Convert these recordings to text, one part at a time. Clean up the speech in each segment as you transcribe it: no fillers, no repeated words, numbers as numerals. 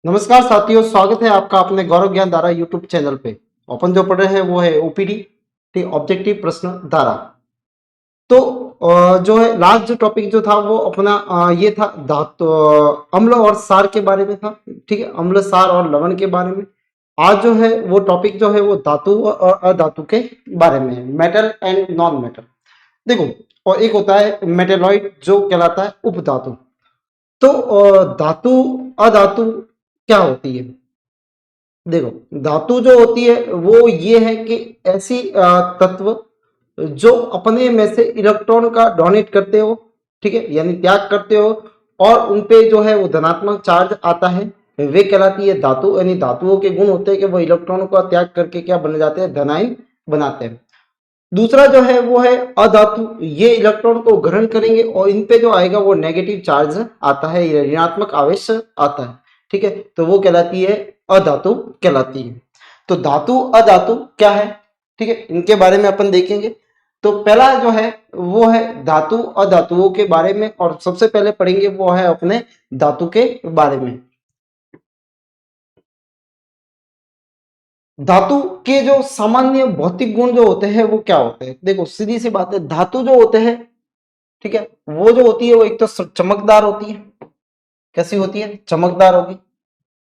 नमस्कार साथियों, स्वागत है आपका अपने गौरव ज्ञान धारा यूट्यूब चैनल पे। अपन जो पढ़ रहे हैं वो है ओपीडी, ठीक, ऑब्जेक्टिव प्रश्न धारा। तो जो है लास्ट जो टॉपिक जो था वो अपना ये था धातु, अम्ल और सार के बारे में था। ठीक है, अम्ल सार और लवण के बारे में। आज जो है वो टॉपिक जो है वो धातु और अधातु के बारे में है, मेटल एंड नॉन मेटल। देखो, और एक होता है मेटेलॉइड जो कहलाता है उपधातु। तो धातु अधातु क्या होती है? देखो, धातु जो होती है वो ये है कि ऐसी तत्व जो अपने में से इलेक्ट्रॉन का डोनेट करते हो, ठीक है, यानी त्याग करते हो, और उनपे जो है वो धनात्मक चार्ज आता है, वे कहलाती है धातु। यानी धातुओं के गुण होते हैं कि वो इलेक्ट्रॉनों का त्याग करके क्या बन जाते हैं, धनायन बनाते हैं। दूसरा जो है वो है अधातु, ये इलेक्ट्रॉन को ग्रहण करेंगे और इन पे जो आएगा वो नेगेटिव चार्ज आता है, ऋणात्मक आवेश आता है। ठीक है, तो वो कहलाती है अधातु कहलाती है। तो धातु अधातु क्या है, ठीक है, इनके बारे में अपन देखेंगे। तो पहला जो है वो है धातु अधातुओं के बारे में, और सबसे पहले पढ़ेंगे वो है अपने धातु के बारे में। धातु के जो सामान्य भौतिक गुण जो होते हैं वो क्या होते हैं? देखो, सीधी सी बात है, धातु जो होते हैं, ठीक है, वो जो होती है वो एक तो चमकदार होती है। कैसी होती है? चमकदार होगी।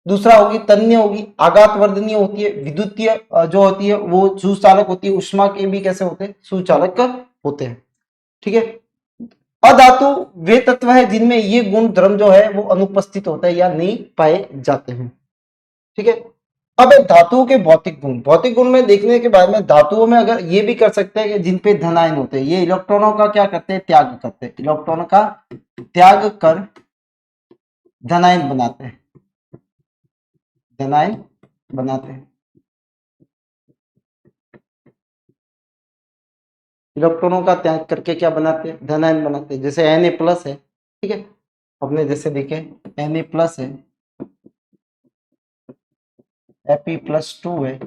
दूसरा होगी तन्य होगी, आघात वर्धनीय होती है। विद्युतीय जो होती है वो सुचालक होती है। उष्मा के भी कैसे होते हैं? सुचालक होते हैं। ठीक है। अधातु वे तत्व है जिनमें ये गुण धर्म जो है वो अनुपस्थित होता है या नहीं पाए जाते हैं। ठीक है। अब धातुओं के भौतिक गुण, भौतिक गुण में देखने के बाद में धातुओं में अगर ये भी कर सकते हैं कि जिन पे धनायन होते हैं, ये इलेक्ट्रॉनों का क्या करते हैं? त्याग करते हैं। इलेक्ट्रॉन का त्याग कर धनायन बनाते हैं, धनायन बनाते हैं। इलेक्ट्रॉनों का त्याग करके क्या बनाते हैं? धनायन बनाते हैं। जैसे Na प्लस है, ठीक है, अपने जैसे देखें Na प्लस है, Fe प्लस 2 है,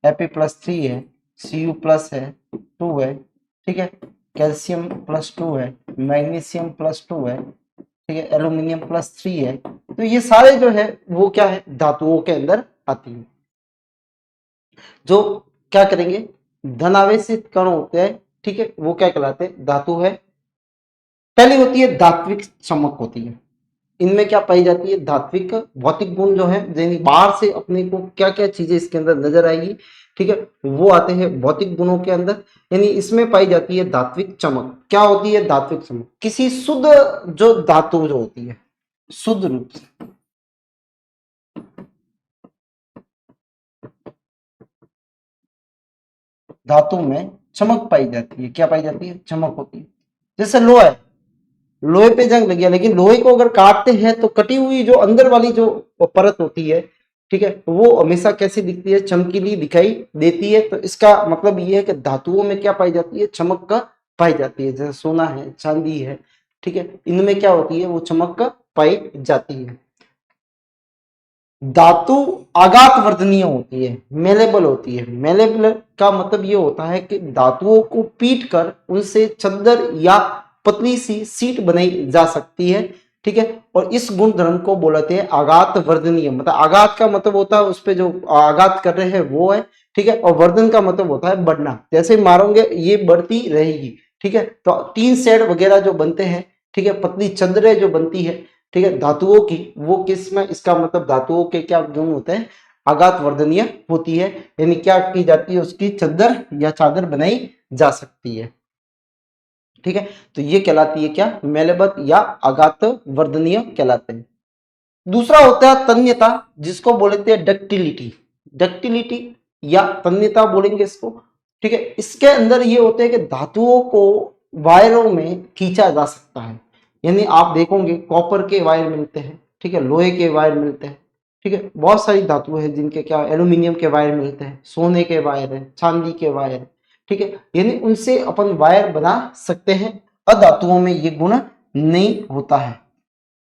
Fe प्लस 3 है, Cu प्लस है 2 है, ठीक है, कैल्शियम प्लस 2 है, मैग्नीशियम प्लस 2 है, ठीक है, एल्यूमिनियम प्लस 3 है। तो ये सारे जो है वो क्या है? धातुओं के अंदर आती है, जो क्या करेंगे? धनावेशित कण होते हैं, ठीक है, वो क्या कहलाते हैं? धातु है। पहली होती है धात्विक चमक होती है। इनमें क्या पाई जाती है? धात्विक भौतिक गुण जो है, यानी बाहर से अपने को क्या क्या चीजें इसके अंदर नजर आएगी, ठीक है, वो आते हैं भौतिक गुणों के अंदर। यानी इसमें पाई जाती है धात्विक चमक। क्या होती है धात्विक चमक? किसी शुद्ध जो धातु जो होती है, शुद्ध रूप से धातु में चमक पाई जाती है। क्या पाई जाती है? चमक होती है। जैसे लोहा है, लोहे पे जंग लग गया, लेकिन लोहे को अगर काटते हैं तो कटी हुई जो अंदर वाली जो परत होती है, ठीक है, वो हमेशा कैसी दिखती है? चमकीली दिखाई देती है। तो इसका मतलब ये है कि धातुओं में क्या पाई जाती है? चमक का पाई जाती है। जैसे सोना है, चांदी है, ठीक है, इनमें क्या होती है? वो चमक का पाई जाती है। धातु आघात वर्धनीय होती है, मेलेबल होती है। मेलेबल का मतलब ये होता है कि धातुओं को पीट कर उनसे चद्दर या पतली सी सीट बनाई जा सकती है, ठीक है। और इस गुण धर्म को बोलते हैं आघात वर्धनीय। मतलब आघात का मतलब होता है उस पे जो आघात कर रहे हैं वो है, ठीक है, और वर्धन का मतलब होता है बढ़ना। जैसे मारोगे ये बढ़ती रहेगी, ठीक है। तो टीन शेड वगैरह जो बनते हैं, ठीक है, पतली चद्दरें जो बनती है, ठीक है, धातुओं की, वो किस में? इसका मतलब धातुओं के क्या गुण होते हैं? आघात वर्धनीय होती है। यानी क्या की जाती है? उसकी चद्दर या चादर बनाई जा सकती है, ठीक है। तो ये कहलाती है क्या? मेलेबल या आघात वर्धनीय कहलाते हैं। दूसरा होता है तन्यता, जिसको बोलते हैं डक्टिलिटी। डक्टिलिटी या तन्यता बोलेंगे इसको, ठीक है। इसके अंदर ये होते हैं कि धातुओं को वायरों में खींचा जा सकता है। यानी आप देखोगे कॉपर के वायर मिलते हैं, ठीक है, लोहे के वायर मिलते हैं, ठीक है, बहुत सारी धातुएं हैं जिनके क्या, एल्यूमिनियम के वायर मिलते हैं, सोने के वायर है, चांदी के वायर है, ठीक है। यानी उनसे अपन वायर बना सकते हैं। अधातुओं में ये गुण नहीं होता है,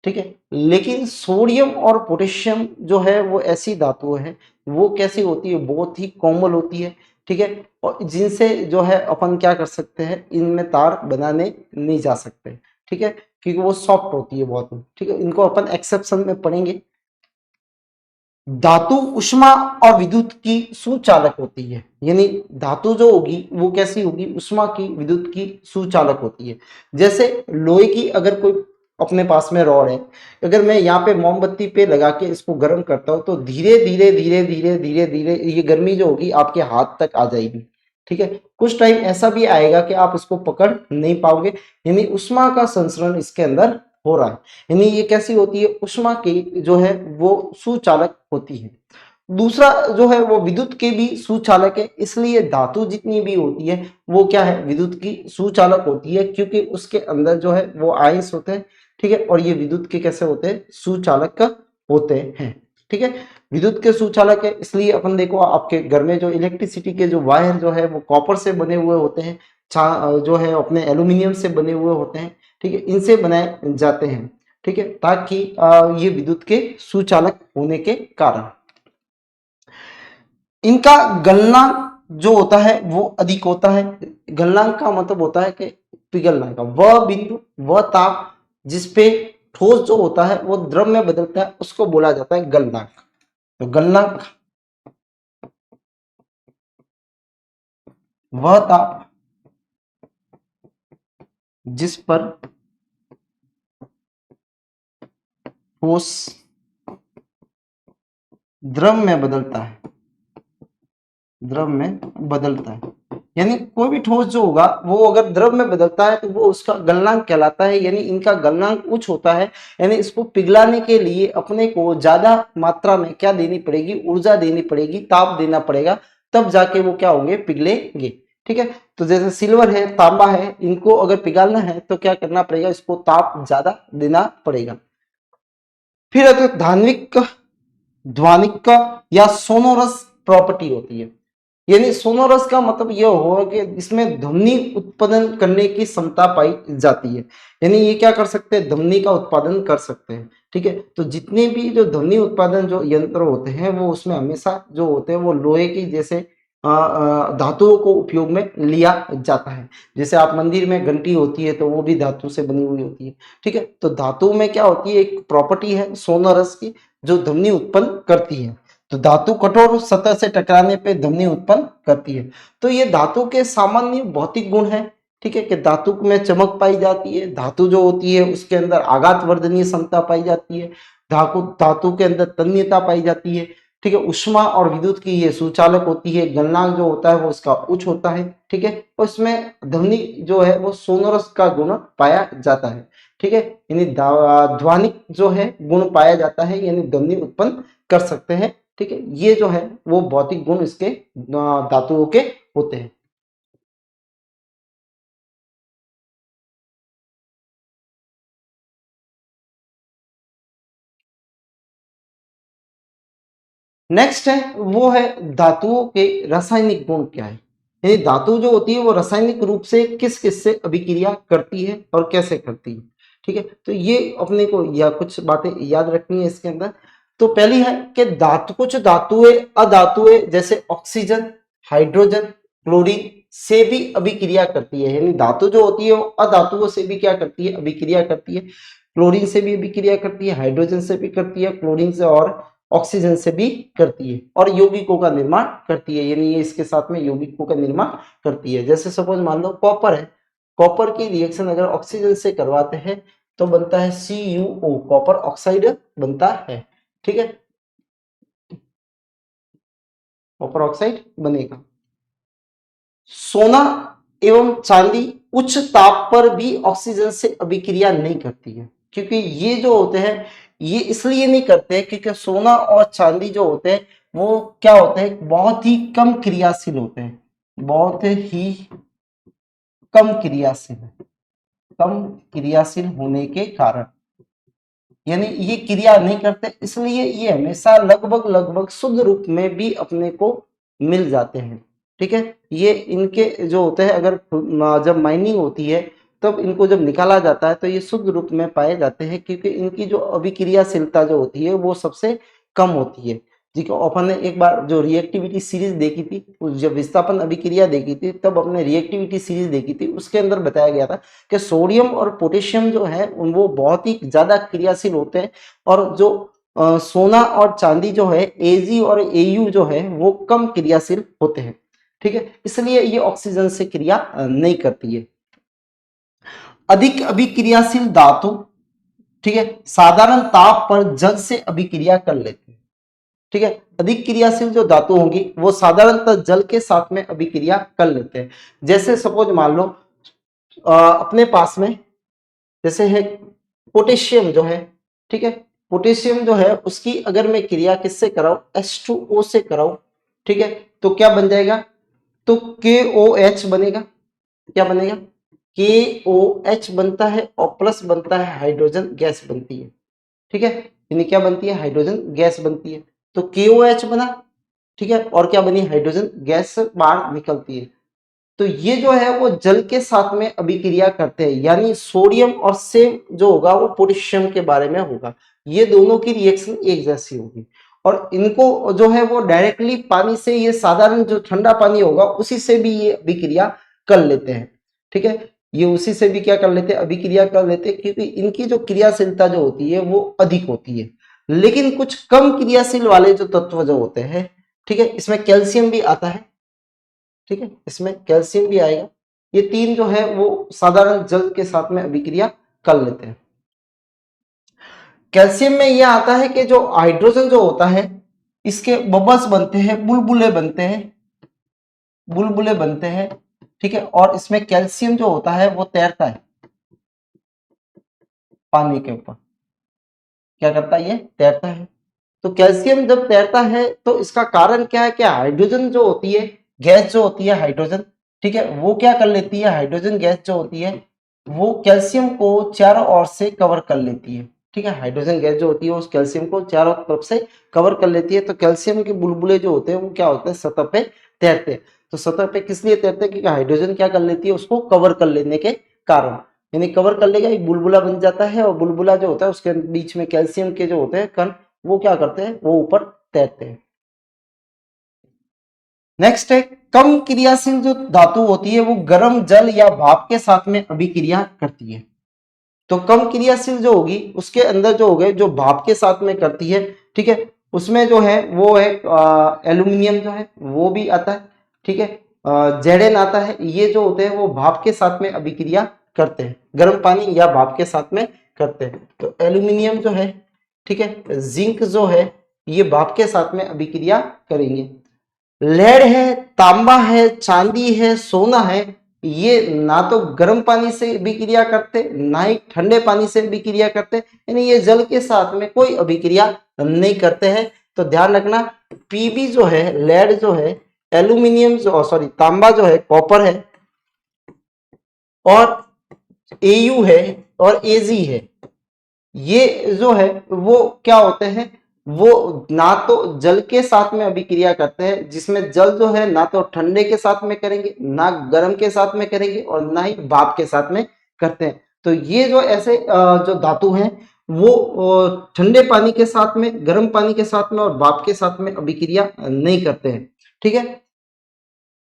ठीक है। लेकिन सोडियम और पोटेशियम जो है वो ऐसी धातु है, वो कैसी होती है? बहुत ही कोमल होती है, ठीक है, और जिनसे जो है अपन क्या कर सकते हैं? इनमें तार बनाने नहीं जा सकते, ठीक है, क्योंकि वो सॉफ्ट होती है बहुत, ठीक है। इनको अपन एक्सेप्शन में पढ़ेंगे। धातु उष्मा और विद्युत की सुचालक होती है, यानी धातु जो होगी वो कैसी होगी, उष्मा की विद्युत की सुचालक होती है। जैसे लोहे की अगर कोई अपने पास में रॉड है, अगर मैं यहाँ पे मोमबत्ती पे लगा के इसको गर्म करता हूँ तो धीरे धीरे धीरे धीरे धीरे धीरे ये गर्मी जो होगी आपके हाथ तक आ जाएगी। ठीक है, कुछ टाइम ऐसा भी आएगा कि आप इसको पकड़ नहीं पाओगे, यानी उष्मा का संचरण इसके अंदर हो रहा है। यानी ये कैसी होती है, उष्मा की जो है वो सुचालक होती है। दूसरा जो है वो विद्युत के भी सुचालक है, इसलिए धातु जितनी भी होती है वो क्या है, विद्युत की सुचालक होती है, क्योंकि उसके अंदर जो है वो आयंस होते हैं। ठीक है, और ये विद्युत के कैसे होते हैं, सुचालक होते हैं। ठीक है, विद्युत के सुचालक है, इसलिए अपन देखो आपके घर में जो इलेक्ट्रिसिटी के जो वायर जो है वो कॉपर से बने हुए होते हैं, जो है अपने एल्यूमिनियम से बने हुए होते हैं। ठीक है, इनसे बनाए जाते हैं। ठीक है, ताकि ये विद्युत के सुचालक होने के कारण इनका गलनांक जो होता है वो अधिक होता है। गलनांक का मतलब होता है कि पिघलना का वह बिंदु, वह ताप जिस पे ठोस जो होता है वो द्रव में बदलता है, उसको बोला जाता है गलनांक। तो गलनांक वह ताप जिस पर ठोस द्रव में बदलता है, द्रव में बदलता है, यानी कोई भी ठोस जो होगा वो अगर द्रव में बदलता है तो वो उसका गलनांक कहलाता है। यानी इनका गलनांक उच्च होता है, यानी इसको पिघलाने के लिए अपने को ज्यादा मात्रा में क्या देनी पड़ेगी, ऊर्जा देनी पड़ेगी, ताप देना पड़ेगा, तब जाके वो क्या होंगे, पिघलेंगे। ठीक है, तो जैसे सिल्वर है, तांबा है, इनको अगर पिघालना है तो क्या करना पड़ेगा, इसको ताप ज्यादा देना पड़ेगा। फिर धान्विक, ध्वनिक या सोनोरस प्रॉपर्टी होती है। यानी सोनोरस का मतलब यह होगा कि इसमें ध्वनि उत्पादन करने की क्षमता पाई जाती है, यानी ये क्या कर सकते हैं, ध्वनि का उत्पादन कर सकते हैं। ठीक है, तो जितने भी जो ध्वनि उत्पादन जो यंत्र होते हैं वो उसमें हमेशा जो होते हैं वो लोहे की जैसे धातुओं को उपयोग में लिया जाता है। जैसे आप मंदिर में घंटी होती है तो वो भी धातु से बनी हुई होती है। ठीक है, तो धातु में क्या होती है, एक प्रॉपर्टी है सोनोरस की जो ध्वनि उत्पन्न करती है। तो धातु कठोर सतह से टकराने पे ध्वनि उत्पन्न करती है। तो ये धातु के सामान्य भौतिक गुण है। ठीक है, कि धातु में चमक पाई जाती है, धातु जो होती है उसके अंदर आघात वर्धनीय क्षमता पाई जाती है, धातु धातु के अंदर तन्यता पाई जाती है। ठीक है, उष्मा और विद्युत की ये सुचालक होती है, गलनांक जो होता है वो उसका उच्च होता है। ठीक है, और इसमें ध्वनि जो है वो सोनोरस का गुण पाया जाता है। ठीक है, यानी ध्वनिक जो है गुण पाया जाता है, यानी ध्वनि उत्पन्न कर सकते हैं। ठीक है, ये जो है वो भौतिक गुण इसके धातुओं के होते हैं। नेक्स्ट है वो है धातुओं के रासायनिक गुण क्या है, यानी धातु जो होती है वो रासायनिक रूप से किस किस से अभिक्रिया करती है और कैसे करती है। ठीक है, तो ये अपने को या कुछ बातें याद रखनी है इसके अंदर। तो पहली है कि धातु, कुछ धातुएं अधातुएं जैसे ऑक्सीजन, हाइड्रोजन, क्लोरीन से भी अभिक्रिया करती है, यानी धातु जो होती है वो अधातुओं से भी क्या करती है, अभिक्रिया करती है। क्लोरीन से भी अभिक्रिया करती है, हाइड्रोजन से भी करती है, क्लोरीन से और ऑक्सीजन से भी करती है, और यौगिकों का निर्माण करती है, यानी ये इसके साथ में यौगिकों का निर्माण करती है। जैसे सपोज मान लो कॉपर है, कॉपर की रिएक्शन अगर ऑक्सीजन से करवाते हैं तो बनता है CuO, कॉपर ऑक्साइड बनता है। ठीक है, कॉपर ऑक्साइड बनेगा। सोना एवं चांदी उच्च ताप पर भी ऑक्सीजन से अभिक्रिया नहीं करती है, क्योंकि ये जो होते हैं ये इसलिए नहीं करते क्योंकि सोना और चांदी जो होते हैं वो क्या होते हैं, बहुत ही कम क्रियाशील होते हैं, बहुत ही कम क्रियाशील, कम क्रियाशील होने के कारण यानी ये क्रिया नहीं करते, इसलिए ये हमेशा लगभग लगभग शुद्ध रूप में भी अपने को मिल जाते हैं। ठीक है, ये इनके जो होते हैं अगर जब माइनिंग होती है तब इनको जब निकाला जाता है तो ये शुद्ध रूप में पाए जाते हैं, क्योंकि इनकी जो अभिक्रियाशीलता जो होती है वो सबसे कम होती है। जी को अपन ने एक बार जो रिएक्टिविटी सीरीज देखी थी, जब विस्थापन अभिक्रिया देखी थी तब अपने रिएक्टिविटी सीरीज देखी थी, उसके अंदर बताया गया था कि सोडियम और पोटेशियम जो है वो बहुत ही ज्यादा क्रियाशील होते हैं, और जो सोना और चांदी जो है Ag और Au जो है वो कम क्रियाशील होते हैं, ठीक है, इसलिए ये ऑक्सीजन से क्रिया नहीं करती है। अधिक अभिक्रियाशील धातु, ठीक है, साधारण ताप पर जल से अभिक्रिया कर लेते हैं, ठीक है। अधिक क्रियाशील जो धातु होंगी वो साधारणतः जल के साथ में अभिक्रिया कर लेते हैं। जैसे सपोज मान लो अपने पास में जैसे है पोटेशियम जो है, ठीक है, पोटेशियम जो है उसकी अगर मैं क्रिया किससे कराऊं, H2O से कराऊं, ठीक है, तो क्या बन जाएगा, तो KOH बनेगा। क्या बनेगा, KOH बनता है और प्लस बनता है हाइड्रोजन गैस बनती है, ठीक है, यानी क्या बनती है, हाइड्रोजन गैस बनती है। तो KOH बना, ठीक है, और क्या बनी, हाइड्रोजन गैस बाहर निकलती है। तो ये जो है वो जल के साथ में अभिक्रिया करते हैं, यानी सोडियम और सेम जो होगा वो पोटेशियम के बारे में होगा। ये दोनों की रिएक्शन एक जैसी होगी और इनको जो है वो डायरेक्टली पानी से, ये साधारण जो ठंडा पानी होगा उसी से भी ये अभिक्रिया कर लेते हैं, ठीक है, ये उसी से भी क्या कर लेते हैं, अभिक्रिया कर लेते हैं, क्योंकि इनकी जो क्रियाशीलता जो होती है वो अधिक होती है। लेकिन कुछ कम क्रियाशील वाले जो तत्व जो होते हैं, ठीक है, इसमें कैल्शियम भी आता है, ठीक है, इसमें कैल्शियम भी आएगा। ये तीन जो है वो साधारण जल के साथ में अभिक्रिया कर लेते हैं। कैल्शियम में यह आता है कि जो हाइड्रोजन जो होता है इसके बबल्स बनते हैं, बुलबुले बनते हैं, बुलबुले बनते हैं, ठीक है, और इसमें कैल्शियम जो होता है वो तैरता है पानी के ऊपर। क्या करता है, ये तैरता है। तो कैल्शियम जब तैरता है तो इसका कारण क्या है, क्या हाइड्रोजन जो होती है, गैस जो होती है हाइड्रोजन, ठीक है, वो क्या कर लेती है, हाइड्रोजन गैस जो होती है वो कैल्शियम को चारों ओर से कवर कर लेती है, ठीक है, हाइड्रोजन गैस जो होती है उस कैल्शियम को चारों तरफ से कवर कर लेती है। तो कैल्शियम के बुलबुले जो होते हैं वो क्या होते हैं, सतह पे तैरते हैं। तो सतह पे किस लिए तैरते हैं, क्योंकि हाइड्रोजन क्या कर लेती है, उसको कवर कर लेने के कारण, यानी कवर कर लेगा, एक बुलबुला बन जाता है और बुलबुला जो होता है उसके बीच में कैल्शियम के जो होते हैं कण वो क्या करते हैं, वो ऊपर तैरते हैं। नेक्स्ट है कम क्रियाशील जो धातु होती है वो गर्म जल या भाप के साथ में अभिक्रिया करती है। तो कम क्रियाशील जो होगी उसके अंदर जो हो गए, जो भाप के साथ में करती है, ठीक है, उसमें जो है वो है एल्यूमिनियम जो है वो भी आता है, ठीक है, जेडेन आता है। ये जो होते हैं वो भाप के साथ में अभिक्रिया करते हैं, गर्म पानी या भाप के साथ में करते हैं। तो एल्यूमिनियम जो है, ठीक है, जिंक जो है, ये भाप के साथ में अभिक्रिया करेंगे। लेड है, तांबा है, चांदी है, सोना है, ये ना तो गर्म पानी से अभिक्रिया करते ना ही ठंडे पानी से अभिक्रिया करते, यानी ये जल के साथ में कोई अभिक्रिया नहीं करते हैं। तो ध्यान रखना, पीबी जो है, लेड जो है, एल्यूमिनियम जो सॉरी तांबा जो है, कॉपर है, और एयू है और एजी है, ये जो है वो क्या होते हैं, वो ना तो जल के साथ में अभिक्रिया करते हैं, जिसमें जल जो है ना तो ठंडे के साथ में करेंगे, ना गर्म के साथ में करेंगे, और ना ही भाप के साथ में करते हैं। तो ये जो ऐसे जो धातु हैं वो ठंडे पानी के साथ में, गर्म पानी के साथ में और भाप के साथ में अभिक्रिया नहीं करते हैं, ठीक है।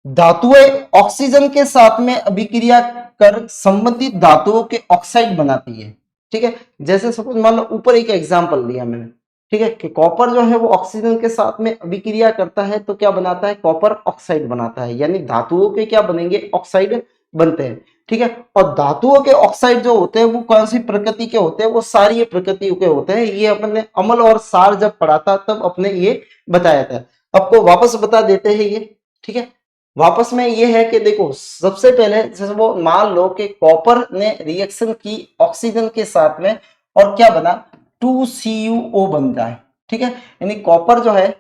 धातुएं ऑक्सीजन के साथ में अभिक्रिया कर संबंधित धातुओं के ऑक्साइड बनाती है, ठीक है। जैसे सपोज मान लो ऊपर एक एग्जांपल लिया मैंने, ठीक है, कि कॉपर जो है वो ऑक्सीजन के साथ में अभिक्रिया करता है तो क्या बनाता है, कॉपर ऑक्साइड बनाता है, यानी धातुओं के क्या बनेंगे, ऑक्साइड बनते हैं, ठीक है। और धातुओं के ऑक्साइड जो होते हैं वो कौन सी प्रकृति के होते हैं, वो सारी प्रकृति के होते हैं। ये अपने अम्ल और सार जब पढ़ा था तब अपने ये बताया था, आपको वापस बता देते हैं ये, ठीक है। वापस में ये है कि देखो सबसे पहले जैसे वो मान लो कि कॉपर ने रिएक्शन की ऑक्सीजन के साथ में और क्या बना, 2CuO बन जाए, ठीक है, यानी कॉपर जो है,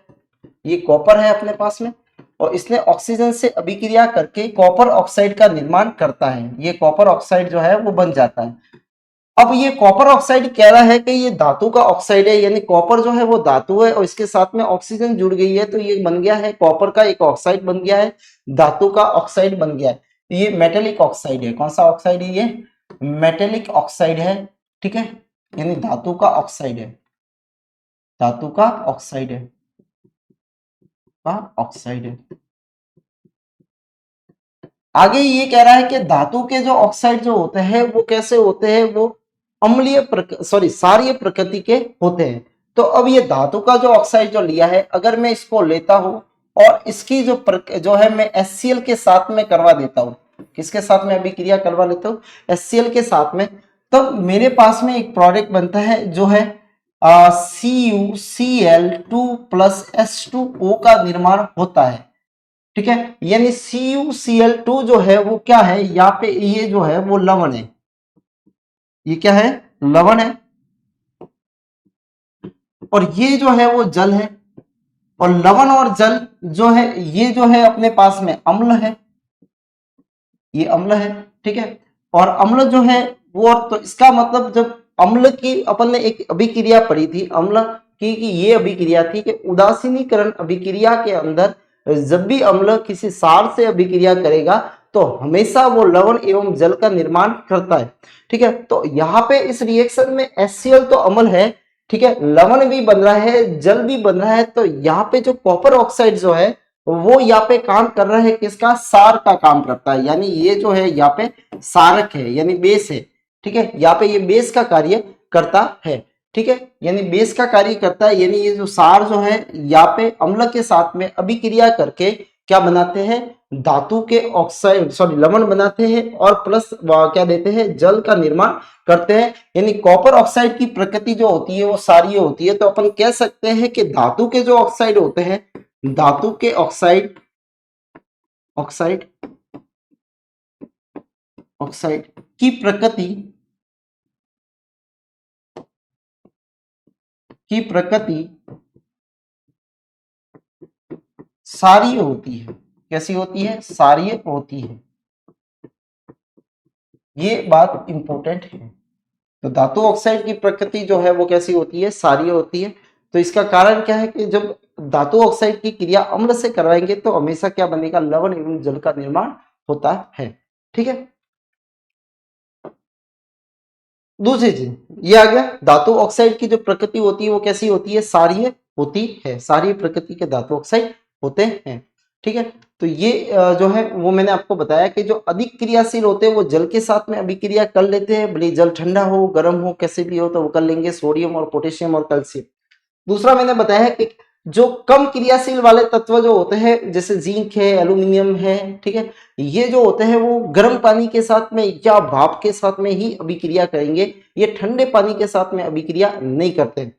ये कॉपर है अपने पास में और इसने ऑक्सीजन से अभिक्रिया करके कॉपर ऑक्साइड का निर्माण करता है, ये कॉपर ऑक्साइड जो है वो बन जाता है। अब ये कॉपर ऑक्साइड कह रहा है कि ये धातु का ऑक्साइड है, यानी कॉपर जो है वो धातु है और इसके साथ में ऑक्सीजन जुड़ गई है, तो ये बन गया है कॉपर का एक ऑक्साइड बन गया है, धातु का ऑक्साइड बन गया है। ये मेटेलिक ऑक्साइड है, कौन सा ऑक्साइड है, ये मेटेलिक ऑक्साइड है, ठीक है, यानी धातु का ऑक्साइड है, धातु का ऑक्साइड है, ऑक्साइड है। आगे ये कह रहा है कि धातु के जो ऑक्साइड जो होते हैं वो कैसे होते हैं, वो अम्लीय सॉरी क्षारीय प्रकृति के होते हैं। तो अब ये धातु का जो ऑक्साइड जो लिया है, अगर मैं इसको लेता हूं और इसकी जो है मैं HCl के साथ में करवा देता हूं, किसके साथ में अभिक्रिया करवा लेता हूं, HCl के साथ में, तब मेरे पास में एक प्रोडक्ट बनता है जो है CuCl2 प्लस H2O का निर्माण होता है। ठीक है, यानी CuCl2 जो है वो क्या है, यहाँ पे ये जो है वो लवण है, ये क्या है, लवण है, और ये जो है वो जल है, और लवण और जल जो है ये जो है अपने पास में अम्ल है, ये अम्ल है। ठीक है, और अम्ल जो है वो, तो इसका मतलब जब अम्ल की अपन ने एक अभिक्रिया पढ़ी थी अम्ल की, कि ये अभिक्रिया थी कि उदासीनीकरण अभिक्रिया के अंदर जब भी अम्ल किसी सार से अभिक्रिया करेगा तो हमेशा वो लवण एवं जल का निर्माण करता है। ठीक है, तो यहाँ पे इस रिएक्शन में HCl तो अम्ल है, ठीक है, लवण भी बन रहा है, जल भी बन रहा है, तो यहाँ पे जो कॉपर ऑक्साइड जो है वो यहाँ पे काम कर रहा है, किसका, सार का काम करता है, यानी ये जो है यहाँ पे सारक है, यानी बेस है। ठीक है, यहाँ पे ये बेस का कार्य करता है। ठीक है, यानी बेस का कार्य करता है, यानी ये जो सार जो है यहाँ पे अम्ल के साथ में अभिक्रिया करके क्या बनाते हैं, धातु के ऑक्साइड सॉरी लवण बनाते हैं, और प्लस क्या देते हैं, जल का निर्माण करते हैं। यानी कॉपर ऑक्साइड की प्रकृति जो होती है वो सारी होती है, तो अपन कह सकते हैं कि धातु के जो ऑक्साइड होते हैं, धातु के ऑक्साइड ऑक्साइड ऑक्साइड की प्रकृति सारी होती है। कैसी होती है, सारी होती है, ये बात इंपॉर्टेंट है। तो धातु ऑक्साइड की प्रकृति जो है वो कैसी होती है, सारी होती है। तो इसका कारण क्या है कि जब धातु ऑक्साइड की क्रिया अम्ल से करवाएंगे तो हमेशा क्या बनेगा, लवण एवं जल का निर्माण होता है। ठीक है, दूसरी चीज ये आ गया, धातु ऑक्साइड की जो प्रकृति होती है वो कैसी होती है, सारीय होती है, सारीय प्रकृति के धातु ऑक्साइड होते हैं। ठीक है, तो ये जो है वो मैंने आपको बताया कि जो अधिक क्रियाशील होते हैं वो जल के साथ में अभिक्रिया कर लेते हैं, भले जल ठंडा हो गर्म हो कैसे भी हो तो वो कर लेंगे, सोडियम और पोटेशियम और कैल्शियम। दूसरा मैंने बताया है कि जो कम क्रियाशील वाले तत्व जो होते हैं, जैसे जिंक है, एल्यूमिनियम है, ठीक है, ये जो होते हैं वो गर्म पानी के साथ में या भाप के साथ में ही अभिक्रिया करेंगे, ये ठंडे पानी के साथ में अभिक्रिया नहीं करते।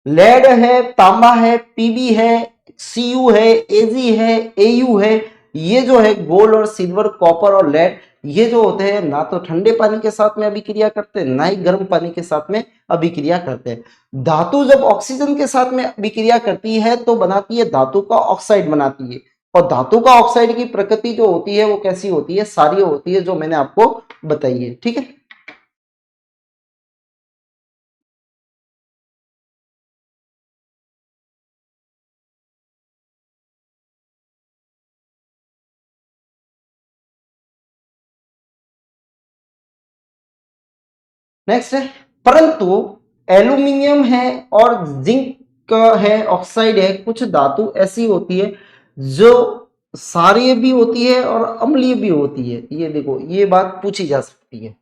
लेड है, तांबा है, पीबी है, सीयू है, एजी है, एयू है, ये जो है गोल्ड और सिल्वर, कॉपर और लेड, ये जो होते हैं ना तो ठंडे पानी के साथ में अभिक्रिया करते हैं, ना ही गर्म पानी के साथ में अभिक्रिया करते हैं। धातु जब ऑक्सीजन के साथ में अभिक्रिया करती है तो बनाती है धातु का ऑक्साइड बनाती है, और धातु का ऑक्साइड की प्रकृति जो होती है वो कैसी होती है, सारी होती है, जो मैंने आपको बताई है। ठीक है, नेक्स्ट है, परंतु एल्यूमिनियम है और जिंक है, ऑक्साइड है, कुछ धातु ऐसी होती है जो क्षारीय भी होती है और अम्लीय भी होती है। ये देखो, ये बात पूछी जा सकती है,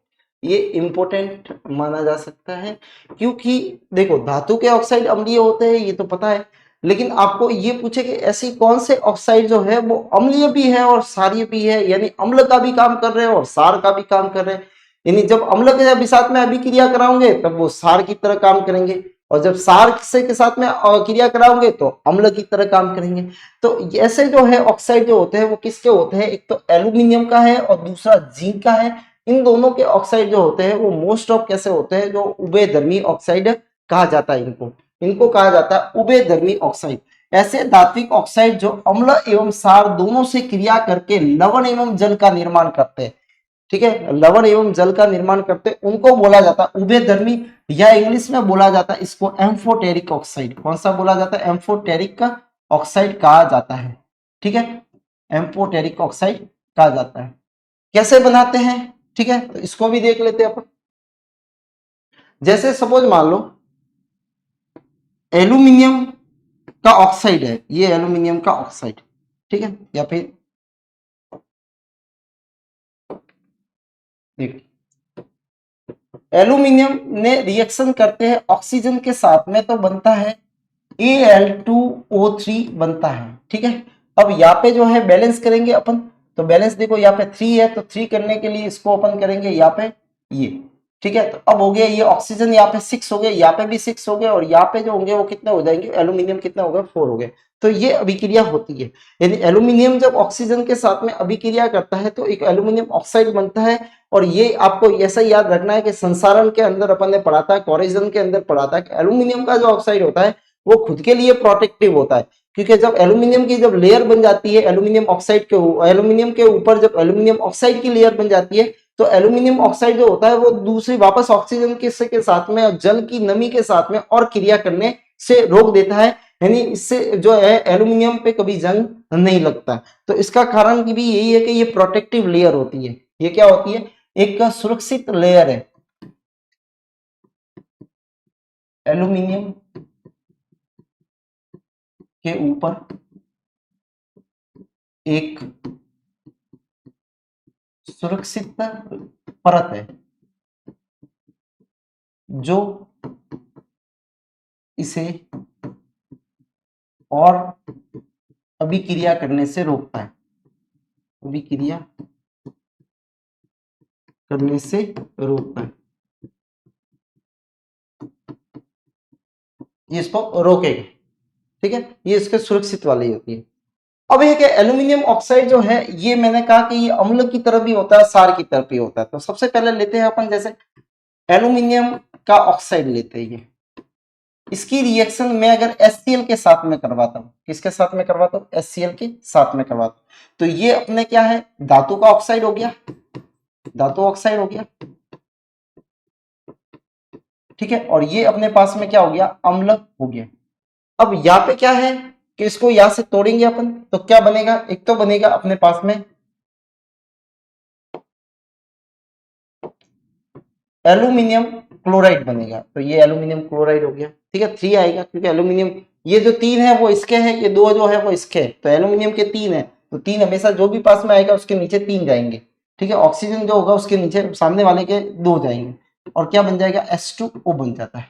ये इंपॉर्टेंट माना जा सकता है, क्योंकि देखो धातु के ऑक्साइड अम्लीय होते हैं ये तो पता है, लेकिन आपको ये पूछे कि ऐसी कौन से ऑक्साइड जो है वो अम्लीय भी है और क्षारीय भी है, यानी अम्ल का भी काम कर रहे हैं और क्षार का भी काम कर रहे हैं। यानी जब अम्ल के साथ में अभिक्रिया कराओगे तब वो क्षार की तरह काम करेंगे, और जब क्षार से के साथ में क्रिया कराओगे तो अम्ल की तरह काम करेंगे। तो ऐसे जो है ऑक्साइड जो होते हैं वो किसके होते हैं, एक तो एल्यूमिनियम का है और दूसरा जिंक का है। इन दोनों के ऑक्साइड जो होते हैं वो मोस्ट ऑफ कैसे होते हैं, जो उभयधर्मी ऑक्साइड कहा जाता है, इनको इनको कहा जाता है उभयधर्मी ऑक्साइड। ऐसे धात्विक ऑक्साइड जो अम्ल एवं क्षार दोनों से क्रिया करके लवण एवं जल का निर्माण करते हैं, ठीक है, लवण एवं जल का निर्माण करते उनको बोला जाता है उभयधर्मी, या इंग्लिश में बोला जाता है इसको एम्फोटेरिक ऑक्साइड। कौन सा बोला जाता है, एम्फोटेरिक का ऑक्साइड कहा जाता है। ठीक है, एम्फोटेरिक ऑक्साइड कहा जाता है। कैसे बनाते हैं, ठीक है, तो इसको भी देख लेते हैं अपन। जैसे सपोज मान लो एल्यूमिनियम का ऑक्साइड है, ये एल्यूमिनियम का ऑक्साइड, ठीक है, या फिर देख एल्यूमिनियम ने रिएक्शन करते हैं ऑक्सीजन के साथ में तो बनता है Al2O3 बनता है। ठीक है, अब यहाँ पे जो है बैलेंस करेंगे अपन, तो बैलेंस देखो यहाँ पे 3 है, तो 3 करने के लिए इसको अपन करेंगे यहाँ पे ये। ठीक है, तो अब हो गया ये ऑक्सीजन, यहाँ पे 6 हो गया, यहाँ पे भी 6 हो गया, और यहाँ पे जो होंगे वो कितने हो जाएंगे, एल्यूमिनियम कितना हो गया, 4 हो गए। तो ये अभिक्रिया होती है, यानी एल्यूमिनियम जब ऑक्सीजन के साथ में अभिक्रिया करता है तो एक एल्यूमिनियम ऑक्साइड बनता है। और ये आपको ऐसा याद रखना है कि संसारण के अंदर अपन ने पढ़ा था, कोरिजन के अंदर पढ़ा था कि एल्यूमिनियम का जो ऑक्साइड होता है वो खुद के लिए प्रोटेक्टिव होता है, क्योंकि जब एल्यूमिनियम की जब लेयर बन जाती है एल्यूमिनियम ऑक्साइड के, एल्यूमिनियम के ऊपर जब एल्यूमिनियम ऑक्साइड की लेयर बन जाती है, तो एल्यूमिनियम ऑक्साइड जो होता है वो दूसरी वापस ऑक्सीजन के साथ में और जल की नमी के साथ में और क्रिया करने से रोक देता है, यानी इससे जो है एल्यूमिनियम पे कभी जंग नहीं लगता। तो इसका कारण भी यही है कि ये प्रोटेक्टिव लेयर होती है। ये क्या होती है, एक सुरक्षित लेयर है एल्यूमिनियम के ऊपर एक सुरक्षित परत है जो इसे और अभिक्रिया करने से रोकता है, अभिक्रिया करने से रोकता है, ये इसको रोकेगा। ठीक है, ये इसके सुरक्षित वाली होती है। अब ये एल्यूमिनियम ऑक्साइड जो है ये मैंने कहा कि ये अम्ल की तरह भी होता है, सार की तरह भी होता है। तो सबसे पहले लेते हैं अपन जैसे एल्यूमिनियम का ऑक्साइड लेते हैं, ये इसकी रिएक्शन मैं अगर HCl के साथ में करवाता हूं, किसके साथ में करवाता हूं, HCl के साथ में करवाता हूं, तो ये अपने क्या है, धातु का ऑक्साइड हो गया, धातु ऑक्साइड हो गया। ठीक है, और ये अपने पास में क्या हो गया, अम्ल हो गया। अब यहाँ पे क्या है कि इसको यहां से तोड़ेंगे अपन, तो क्या बनेगा, एक तो बनेगा अपने पास में एल्यूमिनियम क्लोराइड बनेगा, तो ये एल्यूमिनियम क्लोराइड हो गया। ठीक है, 3 आएगा क्योंकि एल्यूमिनियम, ये जो 3 है वो इसके हैं, ये 2 जो है वो इसके है, तो एल्यूमिनियम के 3 है, तो 3 हमेशा जो भी पास में आएगा उसके नीचे 3 जाएंगे। ठीक है, ऑक्सीजन जो होगा उसके नीचे सामने वाले के 2 जाएंगे, और क्या बन जाएगा, H2O बन जाता है।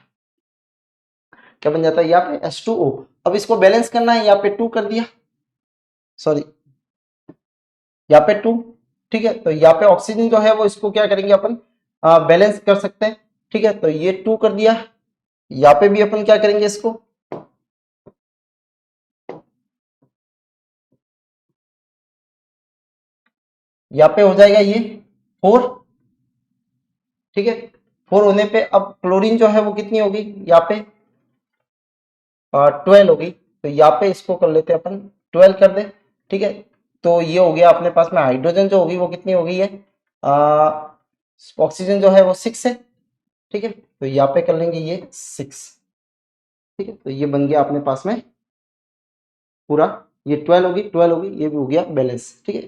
क्या बन जाता है यहाँ पे, H2O। अब इसको बैलेंस करना है, यहाँ पे 2 कर दिया, सॉरी यहाँ पे 2। ठीक है, तो यहाँ पे ऑक्सीजन जो है वो इसको क्या करेंगे अपन, बैलेंस कर सकते हैं। ठीक है, तो ये 2 कर दिया, यहाँ पे भी अपन क्या करेंगे इसको, यहाँ पे हो जाएगा ये 4। ठीक है, 4 होने पे अब क्लोरीन जो है वो कितनी होगी, यहाँ पे 12 होगी, तो यहाँ पे इसको कर लेते हैं अपन 12 कर दे। ठीक है, तो ये हो गया अपने पास में, हाइड्रोजन जो होगी वो कितनी हो गई है, ऑक्सीजन जो है वो 6 है। ठीक है, तो यहाँ पे कर लेंगे ये 6। ठीक है, तो ये बन गया अपने पास में पूरा, ये 12 होगी, 12 होगी, ये भी हो गया बैलेंस। ठीक है,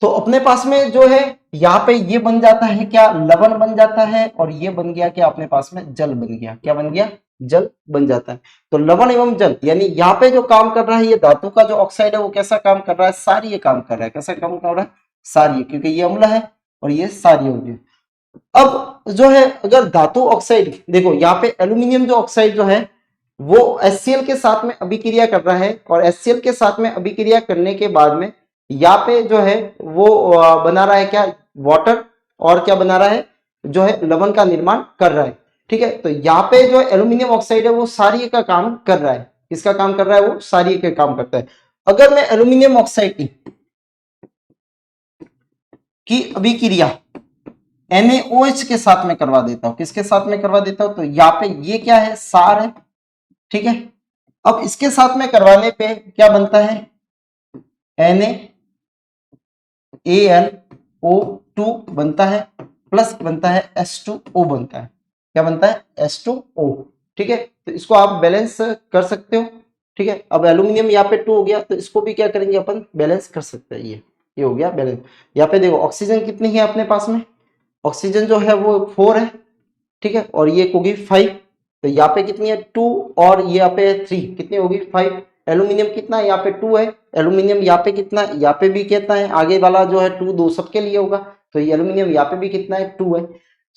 तो अपने पास में जो है यहाँ पे ये बन जाता है क्या, लवण बन जाता है, और ये बन गया क्या अपने पास में, जल बन गया। क्या बन गया, जल बन जाता है। तो लवण एवं जल, यानी यहाँ पे जो काम कर रहा है ये धातु का जो ऑक्साइड है वो कैसा काम कर रहा है, सारी काम कर रहा है। कैसा काम कर रहा है, सारी, क्योंकि ये अम्ल है और ये सारी हो गई। अब जो है अगर धातु ऑक्साइड देखो, यहाँ पे एल्यूमिनियम जो ऑक्साइड जो है वो HCl के साथ में अभिक्रिया कर रहा है, और HCl के साथ में अभिक्रिया करने के बाद में यहाँ पे जो है वो बना रहा है क्या, वाटर, और क्या बना रहा है, जो है लवण का निर्माण कर रहा है। ठीक है, तो यहाँ पे जो एल्यूमिनियम ऑक्साइड है वो सारी का काम कर रहा है। किसका काम कर रहा है, वो सारी का काम करता है। अगर मैं एल्यूमिनियम ऑक्साइड की अभिक्रिया NaOH के साथ में करवा देता हूं, किसके साथ में करवा देता हूं, तो यहाँ पे ये क्या है, सार है। ठीक है, अब इसके साथ में करवाने पे क्या बनता है, NaAlO2 बनता है, प्लस बनता है H2O बनता है। क्या बनता है, H2O। ठीक है, तो इसको आप बैलेंस कर सकते हो। ठीक है, अब एल्यूमिनियम यहाँ पे 2 हो गया, तो इसको भी क्या करेंगे अपन, बैलेंस कर सकते हैं। ये हो गया बैलेंस। यहाँ पे देखो ऑक्सीजन कितनी है अपने पास में, ऑक्सीजन जो है वो 4 है। ठीक है, और ये होगी 5, तो यहाँ पे कितनी है 2, और यहाँ पे 3, कितनी होगी 5। एल्यूमिनियम कितना है, यहाँ पे 2 है, एल्यूमिनियम यहाँ पे कितना है, यहाँ पे भी कितना है, आगे वाला जो है 2 2 सबके लिए होगा, तो ये एल्यूमिनियम यहाँ पे भी कितना है 2 है।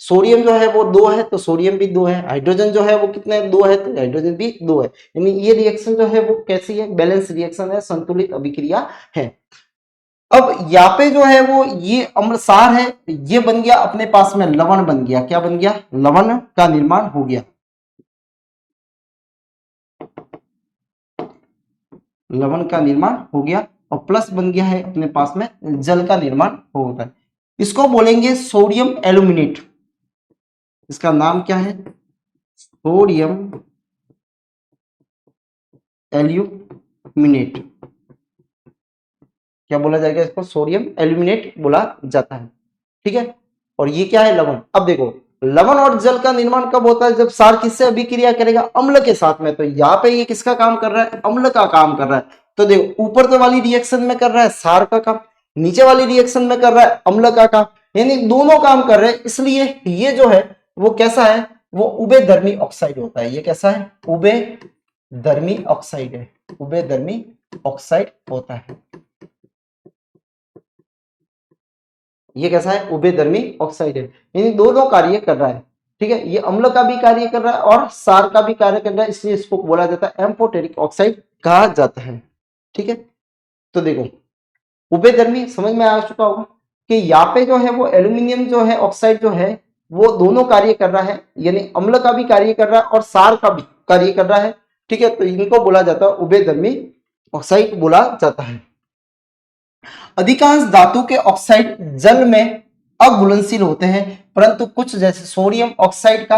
सोडियम जो है वो 2 है तो सोडियम भी 2 है, हाइड्रोजन जो है वो कितने 2 है तो हाइड्रोजन भी 2 है। यानी ये रिएक्शन जो है वो कैसी है, बैलेंस रिएक्शन है, संतुलित अभिक्रिया है। अब यहाँ पे जो है वो ये अम्ल सार है, ये बन गया अपने पास में लवण बन गया, क्या बन गया, लवण का निर्माण हो गया, लवण का निर्माण हो गया, और प्लस बन गया है अपने पास में जल का निर्माण होता है। इसको बोलेंगे सोडियम एल्यूमिनेट, इसका नाम क्या है, सोडियम एल्यूमिनेट, क्या बोला जाएगा इसको, सोडियम एल्यूमिनेट बोला जाता है, ठीक है। और ये क्या है, लवण। अब देखो लवण और जल का निर्माण कब होता है, जब सार किससे अभिक्रिया करेगा, अम्ल के साथ में। तो यहाँ पे ये किसका काम कर रहा है, अम्ल का काम कर रहा है। तो देखो ऊपर तो वाली रिएक्शन में कर रहा है सार का काम, नीचे वाली रिएक्शन में कर रहा है अम्ल का काम, यानी दोनों काम कर रहे हैं। इसलिए ये जो है वो कैसा है, वो उभयधर्मी ऑक्साइड होता है। ये कैसा है, उभयधर्मी ऑक्साइड है, उभयधर्मी ऑक्साइड होता है। ये कैसा है, उभयधर्मी ऑक्साइड है, यानी दोनों कार्य कर रहा है, ठीक है। ये अम्ल का भी कार्य कर रहा है और सार का भी कार्य कर रहा है, इसलिए इसको बोला जाता है एम्फोटेरिक ऑक्साइड कहा जाता है, ठीक है। तो देखो उभयधर्मी समझ में आ चुका होगा कि यहाँ पे जो है वो एल्यूमिनियम जो है ऑक्साइड जो है वो दोनों कार्य कर रहा है, यानी अम्ल का भी कार्य कर रहा है और सार का भी कार्य कर रहा है, ठीक है। तो इनको बोला जाता है उभयधर्मी ऑक्साइड बोला जाता है। अधिकांश धातु के ऑक्साइड जल में अघुलनशील होते हैं, परंतु कुछ जैसे सोडियम ऑक्साइड का,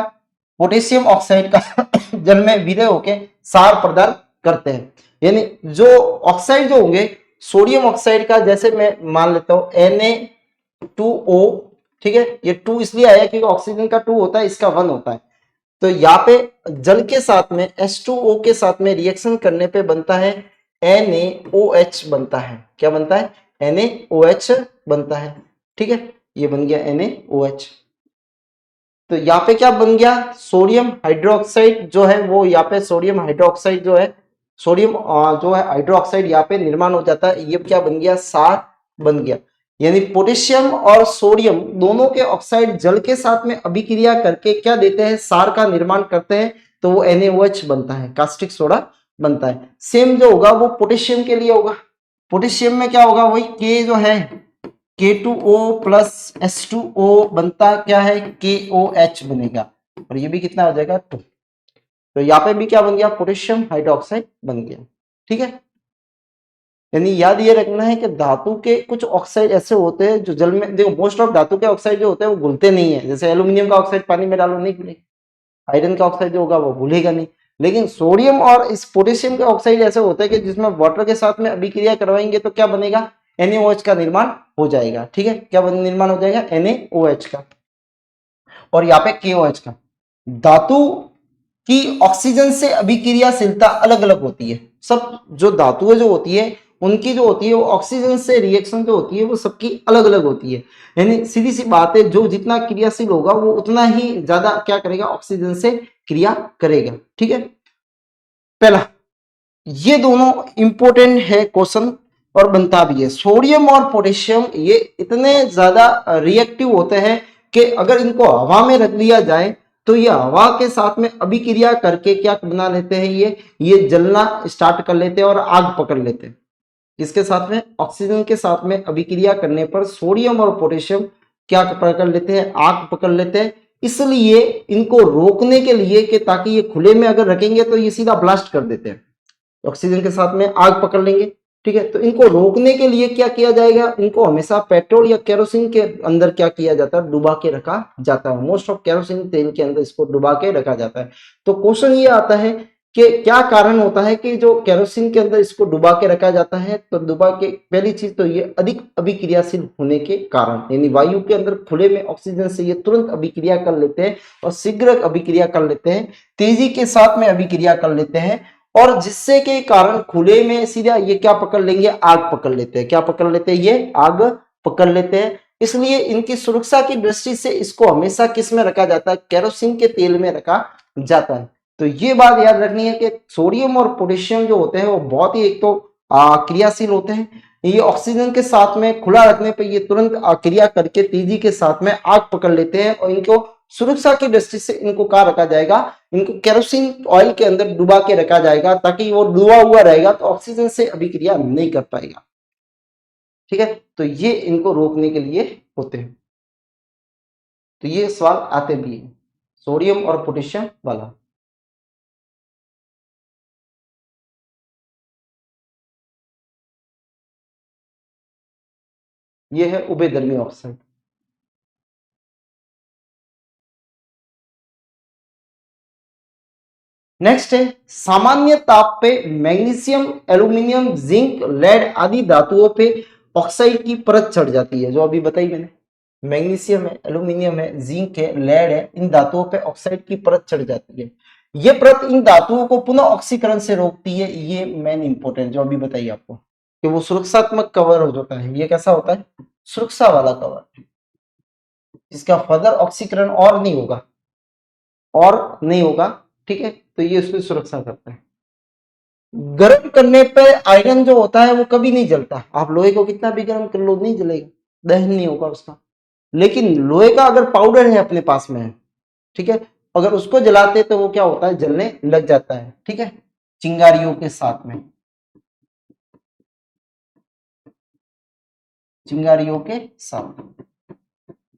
पोटेशियम ऑक्साइड का जल में विलय होकर सार प्रदान करते हैं। यानी जो ऑक्साइड जो होंगे सोडियम ऑक्साइड का, जैसे मैं मान लेता हूं Na2O, ठीक है। ये 2 इसलिए आया क्योंकि ऑक्सीजन का 2 होता है, इसका 1 होता है। तो यहाँ पे जल के साथ में H2O के साथ में रिएक्शन करने पे बनता है NaOH बनता है, क्या बनता है, NaOH बनता है, ठीक है। ये बन गया NaOH। तो यहाँ पे क्या बन गया, सोडियम हाइड्रोक्साइड जो है वो, यहाँ पे सोडियम हाइड्रोक्साइड जो है, सोडियम जो है हाइड्रोक्साइड यहाँ पे निर्माण हो जाता है। ये क्या बन गया, सार बन गया। यानी पोटेशियम और सोडियम दोनों के ऑक्साइड जल के साथ में अभिक्रिया करके क्या देते हैं, सार का निर्माण करते हैं, तो वो NaOH बनता है, कास्टिक सोडा बनता है। सेम जो होगा वो पोटेशियम के लिए होगा। पोटेशियम में क्या होगा, वही K जो है K2O प्लस H2O बनता क्या है, KOH बनेगा, और ये भी कितना हो जाएगा 2। तो यहाँ पे भी क्या बन गया, पोटेशियम हाइड्रोक्साइड बन गया, ठीक है। यानी याद ये रखना है कि धातु के कुछ ऑक्साइड ऐसे होते हैं जो जल में, देखो मोस्ट ऑफ धातु के ऑक्साइड जो होते हैं वो घुलते नहीं है, जैसे एल्यूमिनियम का ऑक्साइड पानी में डालो नहीं घुलेगा, आयरन का ऑक्साइड जो होगा वो घुलेगा नहीं। लेकिन सोडियम और इस पोटेशियम के ऑक्साइड ऐसे होते हैं कि जिसमें वाटर के साथ में अभिक्रिया करवाएंगे तो क्या बनेगा, NaOH का निर्माण हो जाएगा, ठीक है। क्या निर्माण हो जाएगा, NaOH का, और यहाँ पे KOH का। धातु की ऑक्सीजन से अभिक्रियाशीलता अलग अलग होती है, सब जो धातुएं जो होती है उनकी जो होती है वो ऑक्सीजन से रिएक्शन जो होती है वो सबकी अलग अलग होती है। यानी सीधी सी बात है, जो जितना क्रियाशील होगा वो उतना ही ज्यादा क्या करेगा, ऑक्सीजन से क्रिया करेगा, ठीक है। पहला ये दोनों इंपॉर्टेंट है क्वेश्चन, और बनता भी है। सोडियम और पोटेशियम ये इतने ज्यादा रिएक्टिव होते हैं कि अगर इनको हवा में रख दिया जाए तो ये हवा के साथ में अभिक्रिया करके क्या बना लेते हैं, ये जलना स्टार्ट कर लेते हैं और आग पकड़ लेते हैं। इसके साथ में ऑक्सीजन के साथ में अभिक्रिया करने पर सोडियम और पोटेशियम क्या पकड़ लेते हैं, आग पकड़ लेते हैं। इसलिए इनको रोकने के लिए कि ताकि ये खुले में अगर रखेंगे तो ये सीधा ब्लास्ट कर देते हैं, ऑक्सीजन के साथ में आग पकड़ लेंगे, ठीक है। तो इनको रोकने के लिए क्या किया जाएगा, इनको हमेशा पेट्रोल या केरोसिन के अंदर क्या किया जाता है, डुबा के रखा जाता है। मोस्ट ऑफ केरोसिन तेल के अंदर इसको डुबा के रखा जाता है। तो क्वेश्चन ये आता है कि क्या कारण होता है कि जो केरोसिन के अंदर इसको डुबा के रखा जाता है, तो डुबा के पहली चीज तो ये अधिक अभिक्रियाशील होने के कारण, यानी वायु के अंदर खुले में ऑक्सीजन से ये तुरंत अभिक्रिया कर लेते हैं और शीघ्र अभिक्रिया कर लेते हैं, तेजी के साथ में अभिक्रिया कर लेते हैं, और जिससे के कारण खुले में सीधा ये क्या पकड़ लेंगे, आग पकड़ लेते हैं। क्या पकड़ लेते हैं, ये आग पकड़ लेते हैं। इसलिए इनकी सुरक्षा की दृष्टि से इसको हमेशा किस में रखा जाता है, केरोसिन के तेल में रखा जाता है। तो ये बात याद रखनी है कि सोडियम और पोटेशियम जो होते हैं वो बहुत ही एक तो क्रियाशील होते हैं, ये ऑक्सीजन के साथ में खुला रखने पर ये तुरंत क्रिया करके तेजी के साथ में आग पकड़ लेते हैं और इनको सुरक्षा की दृष्टि से इनको कहाँ रखा जाएगा, इनको केरोसिन ऑयल के अंदर डुबा के रखा जाएगा, ताकि वो डुबा हुआ रहेगा तो ऑक्सीजन से अभिक्रिया नहीं कर पाएगा। ठीक है, तो ये इनको रोकने के लिए होते हैं। तो ये सवाल आते भी है सोडियम और पोटेशियम वाला। ये है उभयधर्मी ऑक्साइड। नेक्स्ट है सामान्य ताप पे मैग्नीशियम, एल्यूमिनियम, जिंक, लेड आदि धातुओं पे ऑक्साइड की परत चढ़ जाती है, जो अभी बताई मैंने। मैग्नीशियम है, एल्यूमिनियम है, जिंक है, लेड है, इन धातुओं पे ऑक्साइड की परत चढ़ जाती है। ये परत इन धातुओं को पुनः ऑक्सीकरण से रोकती है। ये मेन इंपॉर्टेंट जो अभी बताइए आपको कि वो सुरक्षात्मक कवर हो जाता है। ये कैसा होता है? सुरक्षा वाला कवर, इसका फर्दर ऑक्सीकरण और नहीं होगा। ठीक है, तो ये उसकी सुरक्षा करता है। गर्म करने पर आयरन जो होता है वो कभी नहीं जलता। आप लोहे को कितना भी गर्म कर लो नहीं जलेगा, दहन नहीं होगा उसका। लेकिन लोहे का अगर पाउडर है अपने पास में, ठीक है, अगर उसको जलाते तो वो क्या होता है, जलने लग जाता है। ठीक है, चिंगारियों के साथ में, चिंगारियों के साथ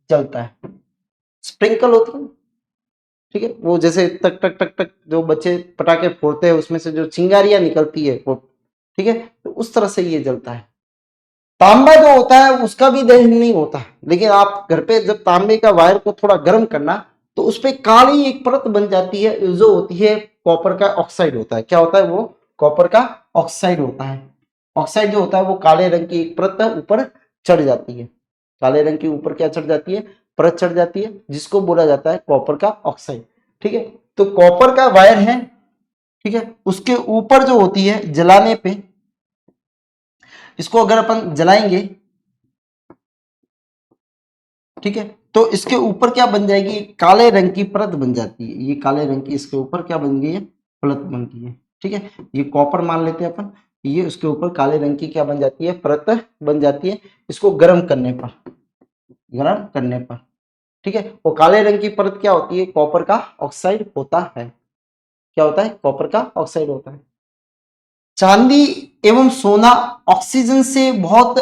जलता है। स्प्रिंकल होती है, ठीक है, वो जैसे टक टक टक टक जो बच्चे पटाखे फोड़ते हैं उसमें से जो चिंगारियां निकलती है वो, ठीक है, तो उस तरह से ये जलता है। तांबा जो होता है उसका भी दहन नहीं होता, लेकिन आप घर पे जब तांबे का वायर को थोड़ा गर्म करना तो उस पर काली एक परत बन जाती है, जो होती है कॉपर का ऑक्साइड होता है। क्या होता है वो? कॉपर का ऑक्साइड होता है। ऑक्साइड जो होता है वो काले रंग की एक परत ऊपर चढ़ जाती है। काले रंग के ऊपर क्या चढ़ जाती है? परत चढ़ जाती है, जिसको बोला जाता है कॉपर का ऑक्साइड। ठीक है, तो कॉपर का वायर है, ठीक है, उसके ऊपर जो होती है जलाने पे, इसको अगर अपन जलाएंगे, ठीक है, तो इसके ऊपर क्या बन जाएगी? काले रंग की परत बन जाती है। ये काले रंग की इसके ऊपर क्या बन गई है? परत बन गई है। ठीक है, ये कॉपर मान लेते हैं अपन। ये उसके ऊपर काले रंग की क्या बन जाती है? परत बन जाती है। इसको गर्म करने पर, गर्म करने पर, ठीक है, वो काले रंग की परत क्या होती है? कॉपर का ऑक्साइड होता है। क्या होता है? कॉपर का ऑक्साइड होता है। चांदी एवं सोना ऑक्सीजन से बहुत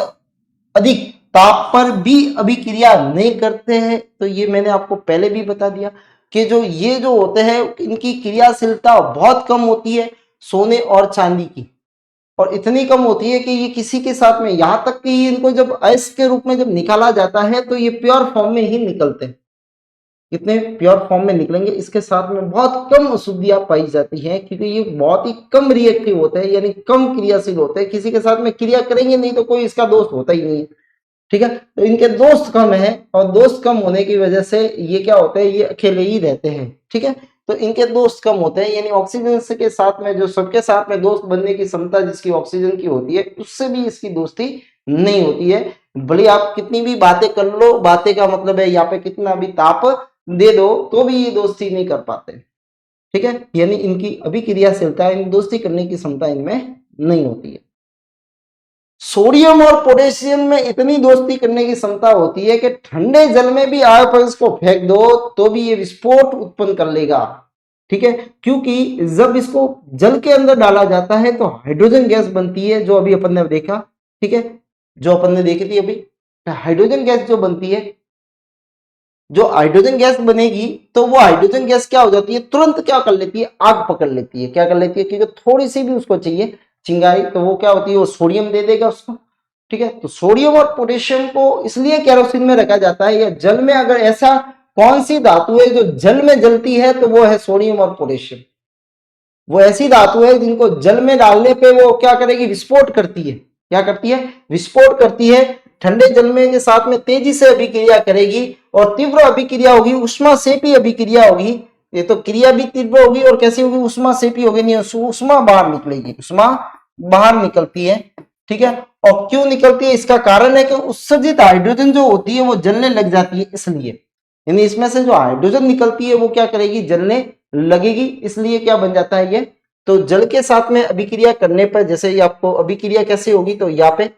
अधिक ताप पर भी अभिक्रिया नहीं करते हैं। तो ये मैंने आपको पहले भी बता दिया कि ये जो होते हैं इनकी क्रियाशीलता बहुत कम होती है सोने और चांदी की, और इतनी कम होती है कि ये किसी के साथ में, यहां तक कि इनको जब अयस्क के रूप में जब निकाला जाता है तो ये प्योर फॉर्म में ही निकलते हैं। कितने प्योर फॉर्म में निकलेंगे, इसके साथ में बहुत कम अशुद्धियां पाई जाती हैं, क्योंकि ये बहुत ही कम रिएक्टिव होते हैं, यानी कम क्रियाशील होते हैं। किसी के साथ में क्रिया करेंगे नहीं तो कोई इसका दोस्त होता ही नहीं है। ठीक है, तो इनके दोस्त कम है, और दोस्त कम होने की वजह से ये क्या होते हैं? ये अकेले ही रहते हैं। ठीक है, तो इनके दोस्त कम होते हैं, यानी ऑक्सीजन के साथ में जो सबके साथ में दोस्त बनने की क्षमता जिसकी ऑक्सीजन की होती है, उससे भी इसकी दोस्ती नहीं होती है। भले आप कितनी भी बातें कर लो, बातें का मतलब है यहाँ पे कितना भी ताप दे दो तो भी ये दोस्ती नहीं कर पाते। ठीक है, यानी इनकी अभिक्रियाशीलता, इन दोस्ती करने की क्षमता इनमें नहीं होती है। सोडियम और पोटेशियम में इतनी दोस्ती करने की क्षमता होती है कि ठंडे जल में भी आग पर इसको फेंक दो तो भी ये विस्फोट उत्पन्न कर लेगा। ठीक है, क्योंकि जब इसको जल के अंदर डाला जाता है तो हाइड्रोजन गैस बनती है, जो अभी अपन ने देखा। ठीक है, जो अपन ने देखी थी अभी, हाइड्रोजन गैस जो बनती है, जो हाइड्रोजन गैस बनेगी तो वो हाइड्रोजन गैस क्या हो जाती है? तुरंत क्या कर लेती है? आग पकड़ लेती है। क्या कर लेती है? क्योंकि थोड़ी सी भी उसको चाहिए चिंगारी, तो वो क्या होती है? वो सोडियम दे देगा उसको। ठीक है, तो सोडियम और पोटेशियम को इसलिए केरोसिन में रखा जाता है, या जल में अगर ऐसा कौन सी धातु है जो जल में जलती है तो वो है सोडियम और पोटेशियम। वो ऐसी धातु है जिनको जल में डालने पे वो क्या करेगी? विस्फोट करती है। क्या करती है? विस्फोट करती है। ठंडे जल में के साथ में तेजी से अभिक्रिया करेगी, और तीव्र अभिक्रिया होगी, उष्मा सेपी अभिक्रिया होगी। ये तो क्रिया भी तीव्र होगी, और कैसी होगी? उष्मा सेपी होगी, नहीं उष्मा बाहर निकलेगी, उष्मा बाहर निकलती है। ठीक है, और क्यों निकलती है? इसका कारण है कि उत्सर्जित हाइड्रोजन जो होती है वो जलने लग जाती है, इसलिए। यानी इसमें से जो हाइड्रोजन निकलती है वो क्या करेगी? जलने लगेगी, इसलिए क्या बन जाता है ये? तो जल के साथ में अभिक्रिया करने पर, जैसे ये आपको अभिक्रिया कैसे होगी, तो यहाँ पे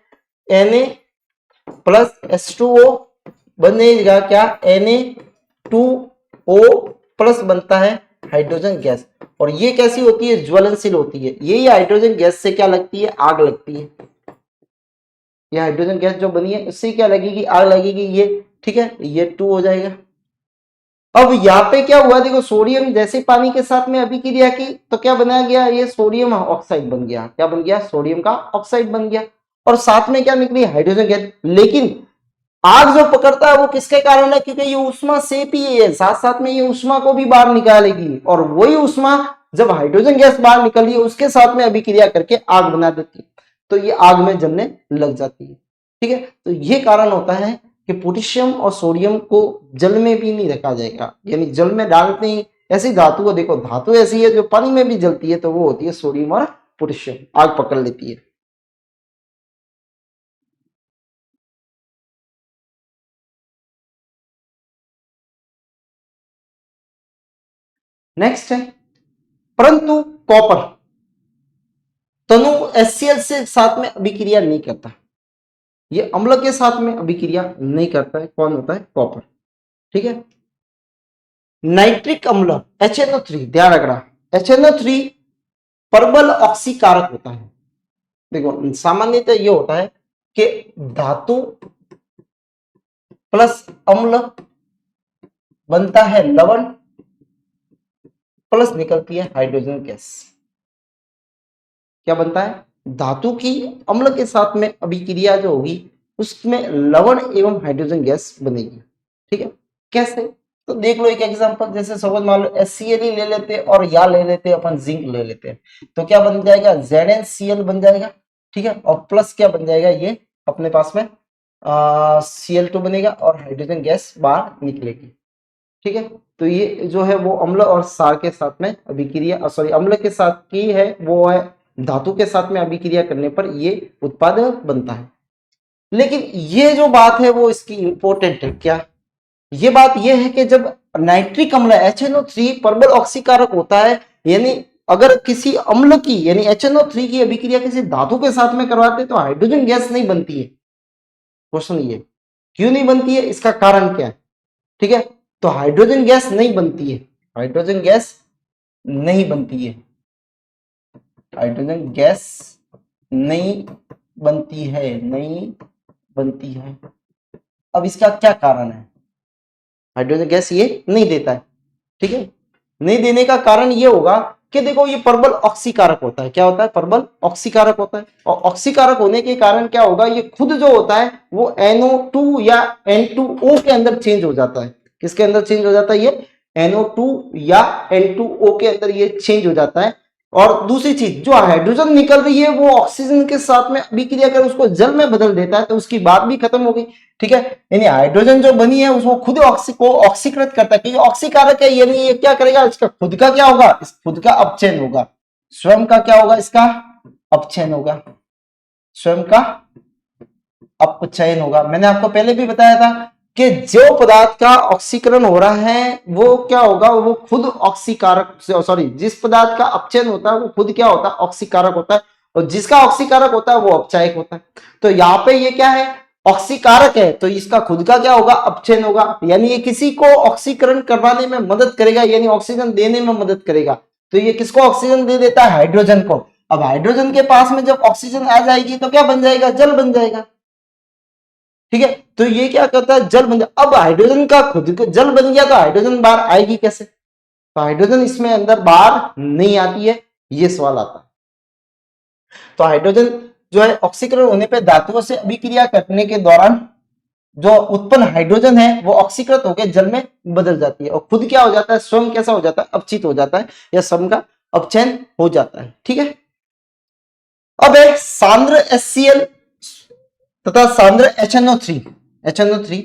Na+H2O बनेगा क्या, Na2O प्लस बनता है हाइड्रोजन गैस। और ये कैसी होती है, ज्वलनशील होती है। यही हाइड्रोजन गैस से क्या लगती है, आग लगती है। ये हाइड्रोजन गैस जो बनी है इससे क्या लगेगी, आग लगेगी ये, ठीक है, ये 2 हो जाएगा। अब यहाँ पे क्या हुआ, देखो सोडियम जैसे पानी के साथ में अभिक्रिया की तो क्या बनाया गया, ये सोडियम ऑक्साइड बन गया। क्या बन गया, सोडियम का ऑक्साइड बन गया। और साथ में क्या निकली, हाइड्रोजन गैस। लेकिन आग जो पकड़ता है वो किसके कारण है, क्योंकि ये उष्मा सेप ही है, साथ साथ में ये उष्मा को भी बाहर निकालेगी। और वही उष्मा जब हाइड्रोजन गैस बाहर निकली उसके साथ में अभिक्रिया करके आग बना देती है, तो ये आग में जलने लग जाती है। ठीक है, तो ये कारण होता है कि पोटेशियम और सोडियम को जल में भी नहीं रखा जाएगा, यानी जल में डालते ही ऐसी धातु को, देखो धातु ऐसी है जो पानी में भी जलती है, तो वो होती है सोडियम और पोटेशियम, आग पकड़ लेती है। नेक्स्ट है, परंतु कॉपर तनु HCl से साथ में अभिक्रिया नहीं करता, ये अम्ल के साथ में अभिक्रिया नहीं करता है। कौन होता है, कॉपर। ठीक है, नाइट्रिक अम्ल HNO3, ध्यान रखना, HNO3 प्रबल ऑक्सीकारक होता है। देखो सामान्यतः ये होता है कि धातु प्लस अम्ल बनता है लवण, प्लस निकलती है हाइड्रोजन गैस। क्या बनता है, धातु की अम्ल के साथ में अभिक्रिया जो होगी उसमें लवण एवं हाइड्रोजन गैस बनेगी। ठीक है, कैसे, तो देख लो एक एग्जांपल, जैसे सपोज मान लो HCl ही ले लेते और या ले लेते अपन जिंक ले लेते हैं, तो क्या बन जाएगा, ZnCl बन जाएगा। ठीक है, और प्लस क्या बन जाएगा, ये अपने पास में Cl2 बनेगा और हाइड्रोजन गैस बाहर निकलेगी। ठीक है, तो ये जो है वो अम्ल और क्षार के साथ में अभिक्रिया, सॉरी अम्ल के साथ की है, वो है धातु के साथ में अभिक्रिया करने पर ये उत्पाद बनता है। लेकिन ये जो बात है वो इसकी इंपॉर्टेंट है, क्या, ये बात ये है कि जब नाइट्रिक अम्ल HNO3 प्रबल ऑक्सीकारक होता है, यानी अगर किसी अम्ल की यानी HNO3 की अभिक्रिया किसी धातु के साथ में करवाते तो हाइड्रोजन गैस नहीं बनती है। क्वेश्चन ये क्यों नहीं बनती है, इसका कारण क्या है। ठीक है, तो हाइड्रोजन गैस नहीं बनती है, हाइड्रोजन गैस नहीं बनती है, हाइड्रोजन गैस नहीं बनती है, नहीं बनती है। अब इसका क्या कारण है, हाइड्रोजन गैस ये नहीं देता है। ठीक है, नहीं देने का कारण ये होगा कि देखो ये प्रबल ऑक्सीकारक होता है। क्या होता है, प्रबल ऑक्सीकारक होता है। और ऑक्सीकारक होने के कारण क्या होगा, ये खुद जो होता है वो NO2 या N2O के अंदर चेंज हो जाता है। किसके अंदर चेंज हो जाता है, ये NO2 या N2O के अंदर ये चेंज हो जाता है। और दूसरी चीज, जो हाइड्रोजन निकल रही है वो ऑक्सीजन के साथ में अभिक्रिया कर उसको जल में बदल देता है, तो उसकी बात भी खत्म हो गई। ठीक है, यानी हाइड्रोजन जो बनी है उसको खुद ऑक्सीकृत करता है, क्योंकि ऑक्सीकारक है, यानी ये क्या करेगा, इसका खुद का क्या होगा, इस खुद का अपचयन होगा, स्वयं का क्या होगा, इसका अपचयन होगा, स्वयं का अपचयन होगा। मैंने आपको पहले भी बताया था कि जो पदार्थ का ऑक्सीकरण हो रहा है वो क्या होगा, वो खुद ऑक्सीकारक, सॉरी जिस पदार्थ का अपचयन होता है वो खुद क्या होता है, ऑक्सीकारक होता है, और जिसका ऑक्सीकारक होता है वो अपचायक होता है। तो यहाँ पे ये क्या है, ऑक्सीकारक है, तो इसका खुद का क्या होगा, अपचयन होगा, यानी ये किसी को ऑक्सीकरण करवाने में मदद करेगा, यानी ऑक्सीजन देने में मदद करेगा। तो ये किसको ऑक्सीजन दे देता है, हाइड्रोजन को। अब हाइड्रोजन के पास में जब ऑक्सीजन आ जाएगी तो क्या बन जाएगा, जल बन जाएगा। ठीक है, तो ये क्या करता है, जल बन जाए। अब हाइड्रोजन का खुद को जल बन गया तो हाइड्रोजन बाहर आएगी कैसे, तो हाइड्रोजन इसमें अंदर बाहर नहीं आती है, ये सवाल आता है। तो हाइड्रोजन जो है ऑक्सीकरण होने पर धातुओं से अभिक्रिया करने के दौरान जो उत्पन्न हाइड्रोजन है वो ऑक्सीकृत होकर जल में बदल जाती है, और खुद क्या हो जाता है, स्वयं कैसा हो जाता है, अपचित हो जाता है, या स्वयं का अपचयन हो जाता है। ठीक है, अब एक सांद्र HCl तथा सांद्र HNO3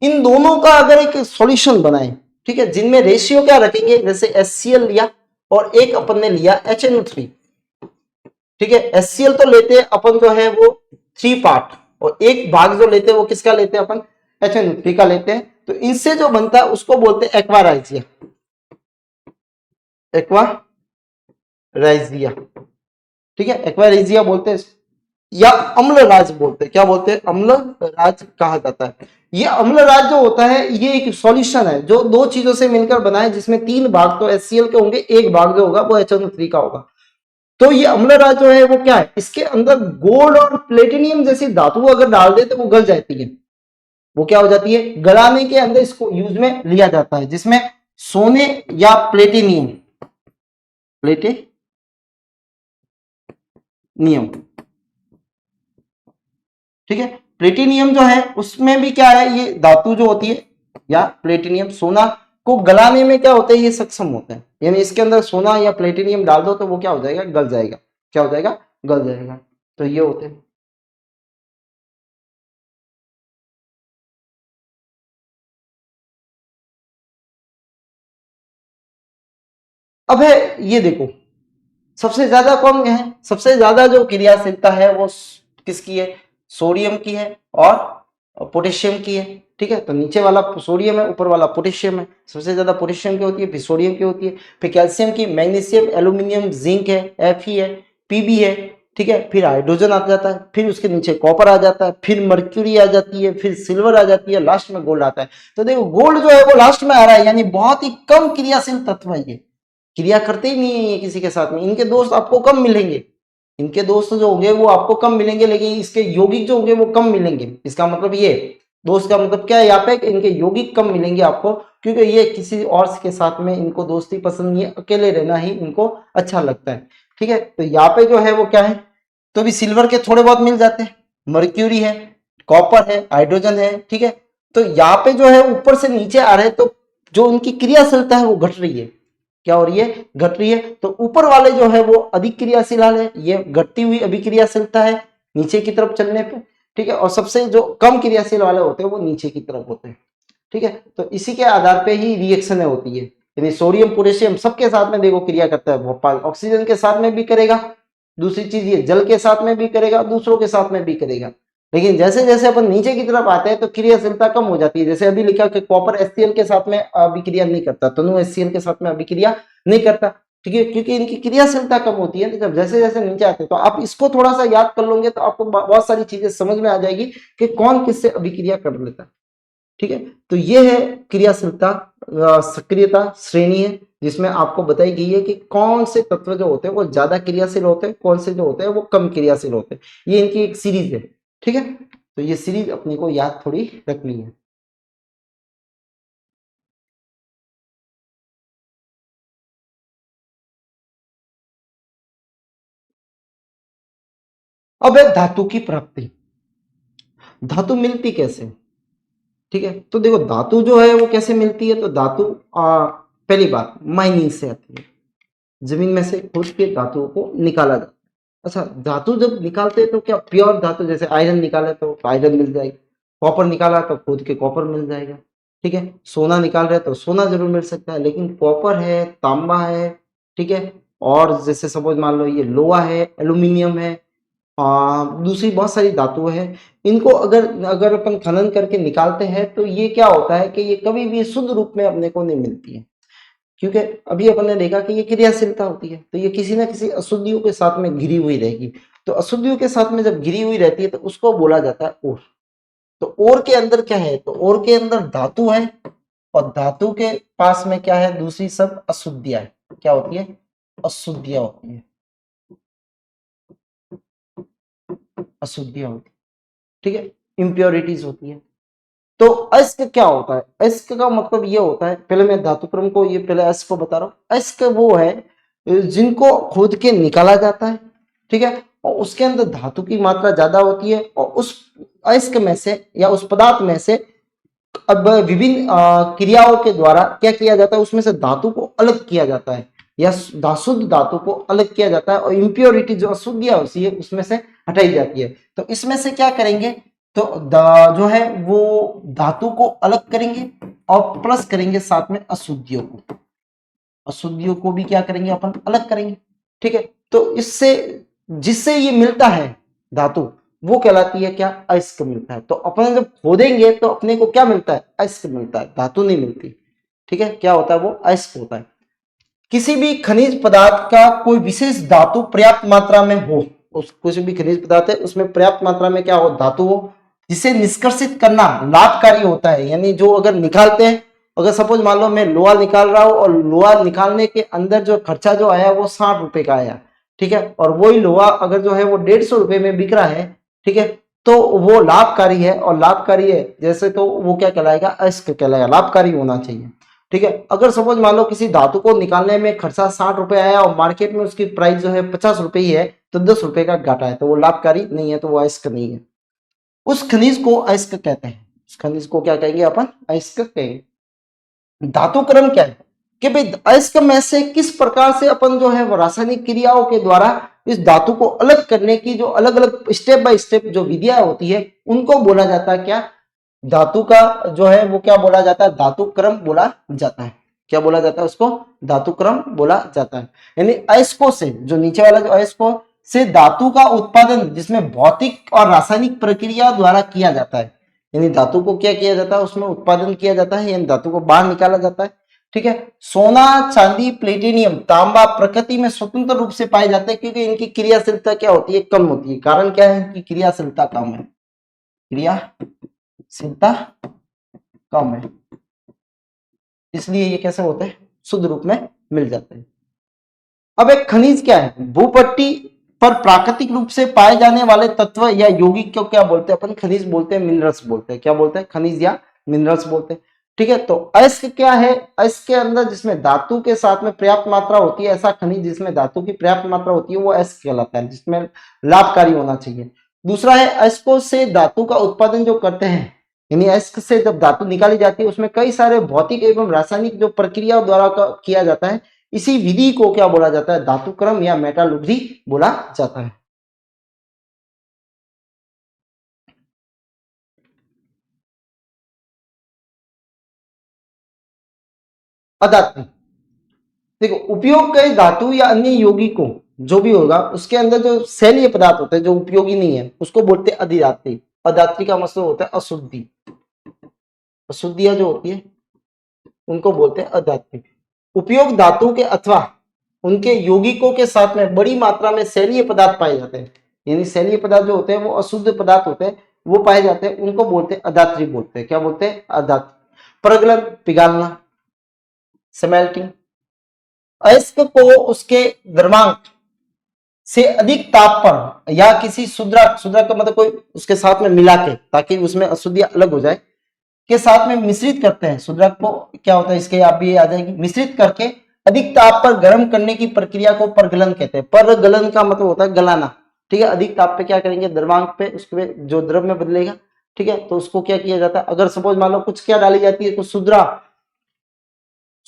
इन दोनों का अगर एक सॉल्यूशन बनाए, ठीक है, जिनमें रेशियो क्या रखेंगे, जैसे HCl लिया और एक अपन ने लिया HNO3। ठीक है, HCl तो लेते हैं अपन जो है वो 3 पार्ट, और एक भाग जो लेते हैं वो किसका लेते हैं अपन, HNO3 का लेते हैं। तो इनसे जो बनता है उसको बोलते हैं एक्वाराइजिया, एक्वाराइजिया। ठीक है, एक्वाराइजिया बोलते हैं। या अम्ल राज बोलते हैं। क्या बोलते हैं? अम्ल राज कहा जाता है। ये अम्ल राज जो होता है ये एक सॉल्यूशन है जो दो चीजों से मिलकर बना है, जिसमें तीन भाग तो HCl के होंगे, एक भाग जो होगा वो HNO3 का होगा। तो ये अम्ल राज जो है वो क्या है, इसके अंदर गोल्ड और प्लेटिनियम जैसी धातु अगर डाल दे तो वो गल जाती है। वो क्या हो जाती है? गलाने के अंदर इसको यूज में लिया जाता है, जिसमें सोने या प्लेटिनियम, प्लेटिनियम, ठीक है। प्लेटिनियम जो है उसमें भी क्या है, ये धातु जो होती है या प्लेटिनियम सोना को गलाने में क्या होता है, ये सक्षम होते हैं। यानी इसके अंदर सोना या प्लेटिनियम डाल दो तो वो क्या हो जाएगा? गल जाएगा। क्या हो जाएगा? गल जाएगा। तो ये होते हैं। अब है ये देखो, सबसे ज्यादा कौन है? सबसे ज्यादा जो क्रियाशीलता है वो किसकी है? सोडियम की है और पोटेशियम की है। ठीक है, तो नीचे वाला सोडियम है, ऊपर वाला पोटेशियम है। सबसे ज्यादा पोटेशियम की होती है, फिर सोडियम की होती है, फिर कैल्शियम की, मैग्नीशियम, एल्यूमिनियम, जिंक है, Fe है, Pb है। ठीक है, फिर हाइड्रोजन आ जाता है, फिर उसके नीचे कॉपर आ जाता है, फिर मर्क्यूरी आ जाती है, फिर सिल्वर आ जाती है, लास्ट में गोल्ड आता है। तो देखो गोल्ड जो है वो लास्ट में आ रहा है, यानी बहुत ही कम क्रियाशील तत्व है ये, क्रिया करते ही नहीं है ये किसी के साथ में। इनके दोस्त आपको कम मिलेंगे, इनके दोस्त जो होंगे वो आपको कम मिलेंगे, लेकिन इसके यौगिक जो होंगे वो कम मिलेंगे। इसका मतलब ये, दोस्त का मतलब क्या है यहाँ पे, कि इनके यौगिक कम मिलेंगे आपको, क्योंकि ये किसी और के साथ में इनको दोस्ती पसंद नहीं है, अकेले रहना ही इनको अच्छा लगता है। ठीक है, तो यहाँ पे जो है वो क्या है, तो भी सिल्वर के थोड़े बहुत मिल जाते हैं, मर्क्यूरी है, कॉपर है, हाइड्रोजन है। ठीक है, तो यहाँ पे जो है ऊपर से नीचे आ रहे हैं, तो जो उनकी क्रियाशीलता है वो घट रही है। क्या हो रही है? घट रही है। तो ऊपर वाले जो है वो अधिक क्रियाशील है, ये घटती हुई अभिक्रियाशीलता है नीचे की तरफ चलने पे। ठीक है, और सबसे जो कम क्रियाशील वाले होते हैं वो नीचे की तरफ होते हैं। ठीक है, तो इसी के आधार पे ही रिएक्शन होती है। यानी सोडियम पोटेशियम सबके साथ में देखो क्रिया करता है, भोपाल ऑक्सीजन के साथ में भी करेगा, दूसरी चीज ये जल के साथ में भी करेगा, दूसरों के साथ में भी करेगा। लेकिन जैसे जैसे अपन नीचे की तरफ आते हैं तो क्रियाशीलता कम हो जाती है। जैसे अभी लिखा कि कॉपर HCl के साथ में अभिक्रिया नहीं करता, तनु HCl के साथ में अभिक्रिया नहीं करता। ठीक है, क्योंकि इनकी क्रियाशीलता कम होती है। तो जब जैसे जैसे नीचे आते हैं तो आप इसको थोड़ा सा याद कर लोगे तो आपको बहुत सारी चीजें समझ में आ जाएगी कि कौन किससे अभिक्रिया कर लेता है। ठीक है, तो ये है क्रियाशीलता सक्रियता श्रेणी है, जिसमें आपको बताई गई है कि कौन से तत्व जो होते हैं वो ज्यादा क्रियाशील होते हैं, कौन से जो होते हैं वो कम क्रियाशील होते हैं। ये इनकी एक सीरीज है। ठीक है, तो ये सीरीज अपने को याद थोड़ी रखनी है। अब है धातु की प्राप्ति। धातु मिलती कैसे? ठीक है, तो देखो धातु जो है वो कैसे मिलती है, तो धातु पहली बात माइनिंग से आती है, जमीन में से खोद के धातुओं को निकाला जाता है। अच्छा, धातु जब निकालते हैं तो क्या प्योर धातु, जैसे आयरन निकाले तो आयरन मिल जाएगी, कॉपर निकाला तो खोद के कॉपर मिल जाएगा। ठीक है, सोना निकाल रहे तो सोना जरूर मिल सकता है, लेकिन कॉपर है, तांबा है, ठीक है, और जैसे सपोज मान लो ये लोहा है, एल्यूमिनियम है, दूसरी बहुत सारी धातुएं हैं, इनको अगर अगर अपन खनन करके निकालते हैं तो ये क्या होता है कि ये कभी भी शुद्ध रूप में अपने को नहीं मिलती है। क्योंकि अभी अपन ने देखा कि ये क्रियाशीलता होती है, तो ये किसी ना किसी अशुद्धियों के साथ में घिरी हुई रहेगी। तो अशुद्धियों के साथ में जब घिरी हुई रहती है तो उसको बोला जाता है ओर। तो ओर के अंदर क्या है, तो ओर के अंदर धातु है, और धातु के पास में क्या है, दूसरी सब अशुद्धियां है। क्या होती है? अशुद्धियां होती है, अशुद्धियां होती है। ठीक है, इम्प्योरिटीज होती है। तो अयस्क क्या होता है? अयस्क का मतलब ये होता है, पहले मैं धातु क्रम को, ये पहले अयस्क को बता रहा हूँ। अयस्क वो है जिनको खोद के निकाला जाता है, ठीक है, और उसके अंदर धातु की मात्रा ज्यादा होती है, और उस अयस्क में से या उस पदार्थ में से अब विभिन्न क्रियाओं के द्वारा क्या किया जाता है, उसमें से धातु को अलग किया जाता है, या शुद्ध धातु को अलग किया जाता है, और इम्प्योरिटी जो अशुद्धियां होती है उसमें से हटाई जाती है। तो इसमें से क्या करेंगे, तो जो है वो धातु को अलग करेंगे और प्लस करेंगे साथ में अशुद्धियों को, अशुद्धियों को भी क्या करेंगे अपन, अलग करेंगे। ठीक है, तो इससे जिससे ये मिलता है धातु, वो कहलाती है क्या, अयस्क मिलता है। तो अपन जब खोदेंगे तो अपने को क्या मिलता है, अयस्क मिलता है, धातु नहीं मिलती। ठीक है, क्या होता है, वो अयस्क होता है। किसी भी खनिज पदार्थ का कोई विशेष धातु पर्याप्त मात्रा में हो, उस कुछ भी खनिज पदार्थ है उसमें पर्याप्त मात्रा में क्या हो, धातु हो, जिसे निष्कर्षित करना लाभकारी होता है। यानी जो अगर निकालते हैं, अगर सपोज मान लो मैं लोहा निकाल रहा हूं और लोहा निकालने के अंदर जो खर्चा जो आया वो 60 रुपए का आया, ठीक है, और वही लोहा अगर जो है वो 150 रुपए में बिक रहा है, ठीक है, तो वो लाभकारी है, और लाभकारी है जैसे तो वो क्या कहलाएगा, अयस्क कहलाएगा, लाभकारी होना चाहिए, ठीक है। अगर सपोज मान लो किसी धातु को निकालने में खर्चा 60 रुपए आया और मार्केट में उसकी प्राइस जो है 50 रुपए ही है, तो 10 रुपए का घाटा है, तो वो लाभकारी नहीं है, तो वो अयस्क नहीं है। उस खनिज को अयस्क कहते हैं। उस खनिज को क्या कहेंगे अपन, अयस्क कहेंगे। धातु क्रम क्या है कि भाई अयस्क में से किस प्रकार से अपन जो है वो रासायनिक क्रियाओं के द्वारा इस धातु को अलग करने की जो अलग अलग स्टेप बाय स्टेप जो विधियां होती है उनको बोला जाता है क्या, धातु का जो है वो क्या बोला जाता है, धातु क्रम बोला जाता है। क्या बोला जाता है उसको, धातु क्रम बोला जाता है। यानी अयस्कों से, जो नीचे वाला जो अयस्कों से धातु का उत्पादन जिसमें भौतिक और रासायनिक प्रक्रिया द्वारा किया जाता है, यानी धातु को क्या किया जाता है, उसमें उत्पादन किया जाता है, यानी धातु को बाहर निकाला जाता है, ठीक है। सोना, चांदी, प्लेटिनियम, तांबा प्रकृति में स्वतंत्र रूप से पाए जाते हैं क्योंकि इनकी क्रियाशीलता क्या होती है, कम होती है। कारण क्या है, इनकी क्रियाशीलता कम है, क्रियाशीलता कम है, इसलिए ये कैसे होते हैं, शुद्ध रूप में मिल जाते हैं। अब एक खनिज क्या है, भूपट्टी पर प्राकृतिक रूप से पाए जाने वाले तत्व या यौगिक को क्या बोलते हैं अपन, खनिज बोलते हैं, मिनरल्स बोलते हैं। क्या बोलते हैं, खनिज या मिनरल्स बोलते हैं, ठीक है। तो अयस्क क्या है, अयस्क के अंदर जिसमें धातु के साथ में पर्याप्त मात्रा होती है, ऐसा खनिज जिसमें धातु की पर्याप्त मात्रा होती है वो अयस्क कहलाता है, जिसमें लाभकारी होना चाहिए। दूसरा है अयस्कों से धातु का उत्पादन जो करते हैं, यानी अयस्क से जब धातु निकाली जाती है उसमें कई सारे भौतिक एवं रासायनिक जो प्रक्रिया द्वारा किया जाता है, इसी विधि को क्या बोला जाता है, धातु क्रम या मेटालुग्री बोला जाता है। अदात्म, देखो उपयोग कई धातु या अन्य यौगिकों जो भी होगा उसके अंदर जो शैलीय पदार्थ होते हैं जो उपयोगी नहीं है उसको बोलते हैं अधिदात्री। अदात्री का मतलब होता है अशुद्धि, अशुद्धियां जो होती है उनको बोलते हैं अदात्री। उपयोग धातु के अथवा उनके यौगिकों के साथ में बड़ी मात्रा में शैलीय पदार्थ पाए जाते हैं, यानी शैलीय पदार्थ जो होते हैं वो अशुद्ध पदार्थ होते हैं, वो पाए जाते हैं, उनको बोलते हैं अदात्री बोलते हैं। क्या बोलते हैं, अदात्री। प्रगलन, पिघालना, स्मेल्टिंग, अयस्क को उसके द्रव्यांक से अधिक ताप पर या किसी शुद्रक, शुद्रक का मतलब कोई उसके साथ में मिला के ताकि उसमें अशुद्धियां अलग हो जाए, के साथ में मिश्रित करते हैं। शुद्रक को क्या होता है, इसके आप भी आ जाएगी, मिश्रित करके अधिक ताप पर गर्म करने की प्रक्रिया को परगलन कहते हैं। परगलन का मतलब होता है गलाना, ठीक है। अधिक ताप पे क्या करेंगे, द्रव्यांक पे उसके जो द्रव में बदलेगा, ठीक है, तो उसको क्या किया जाता है, अगर सपोज मान लो कुछ क्या डाली जाती है, कुछ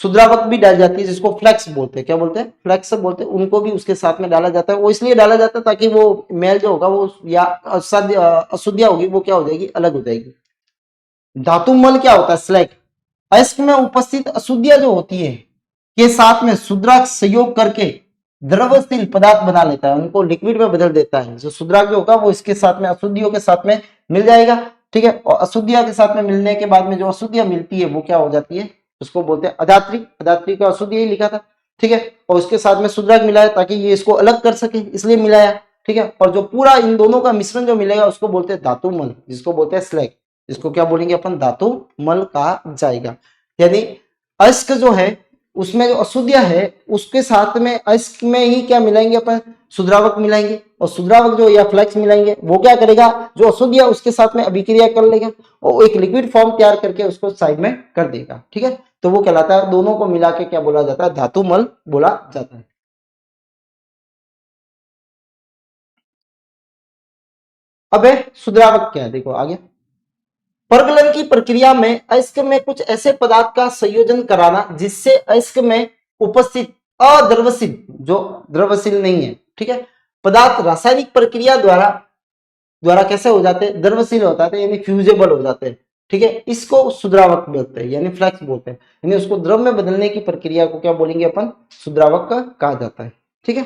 शुद्रावक भी डाल जाती है जिसको फ्लेक्स बोलते हैं। क्या बोलते हैं, फ्लेक्स बोलते हैं, उनको भी उसके साथ में डाला जाता है। वो इसलिए डाला जाता है ताकि वो मेल जो होगा वो या अशुद्धियां होगी वो क्या हो जाएगी, अलग हो जाएगी। धातु मल क्या होता है, स्लैग, अयस्क में उपस्थित अशुद्धियां जो होती है के साथ में शुद्राक सहयोग करके द्रवशील पदार्थ बना लेता है, उनको लिक्विड में बदल देता है। जो शुद्राक जो होगा वो इसके साथ में अशुद्धियों के साथ में मिल जाएगा, ठीक है। और अशुद्धियां के साथ में मिलने के बाद में जो अशुद्धियां मिलती है वो क्या हो जाती है, उसको बोलते हैं अदात्री। अदात्री का अशुद्धि यही लिखा था, ठीक है। और उसके साथ में शुद्राक मिलाया ताकि ये इसको अलग कर सके, इसलिए मिलाया, ठीक है। और जो पूरा इन दोनों का मिश्रण जो मिलेगा उसको बोलते हैं धातु मल, जिसको बोलते हैं स्लैग, इसको क्या बोलेंगे अपन, धातु मल कहा जाएगा। यानी अयस्क जो है उसमें जो अशुद्धियां है उसके साथ में अयस्क में ही क्या मिलाएंगे अपन, शुद्रावक मिलाएंगे, और शुद्रावक जो या फ्लेक्स मिलाएंगे वो क्या करेगा, जो अशुद्धियां उसके साथ में अभिक्रिया कर लेगा और एक लिक्विड फॉर्म तैयार करके उसको साइड में कर देगा, ठीक है। तो वो कहलाता है, दोनों को मिला के क्या बोला जाता है, धातु मल बोला जाता है। अब शुद्रावक क्या है, देखो आगे, परगलन की प्रक्रिया में अयस्क में कुछ ऐसे पदार्थ का संयोजन कराना जिससे अयस्क में उपस्थित अद्रवशील, जो द्रवशील नहीं है, ठीक है, पदार्थ रासायनिक प्रक्रिया द्वारा द्वारा कैसे हो जाते हैं, द्रवशील हो जाते हैं, यानी फ्यूजेबल हो जाते हैं, ठीक है। इसको शुद्रावक बोलते हैं, यानी फ्लेक्स बोलते हैं, यानी उसको द्रव में बदलने की प्रक्रिया को क्या बोलेंगे अपन, शुद्रावक का कहा जाता है, ठीक है।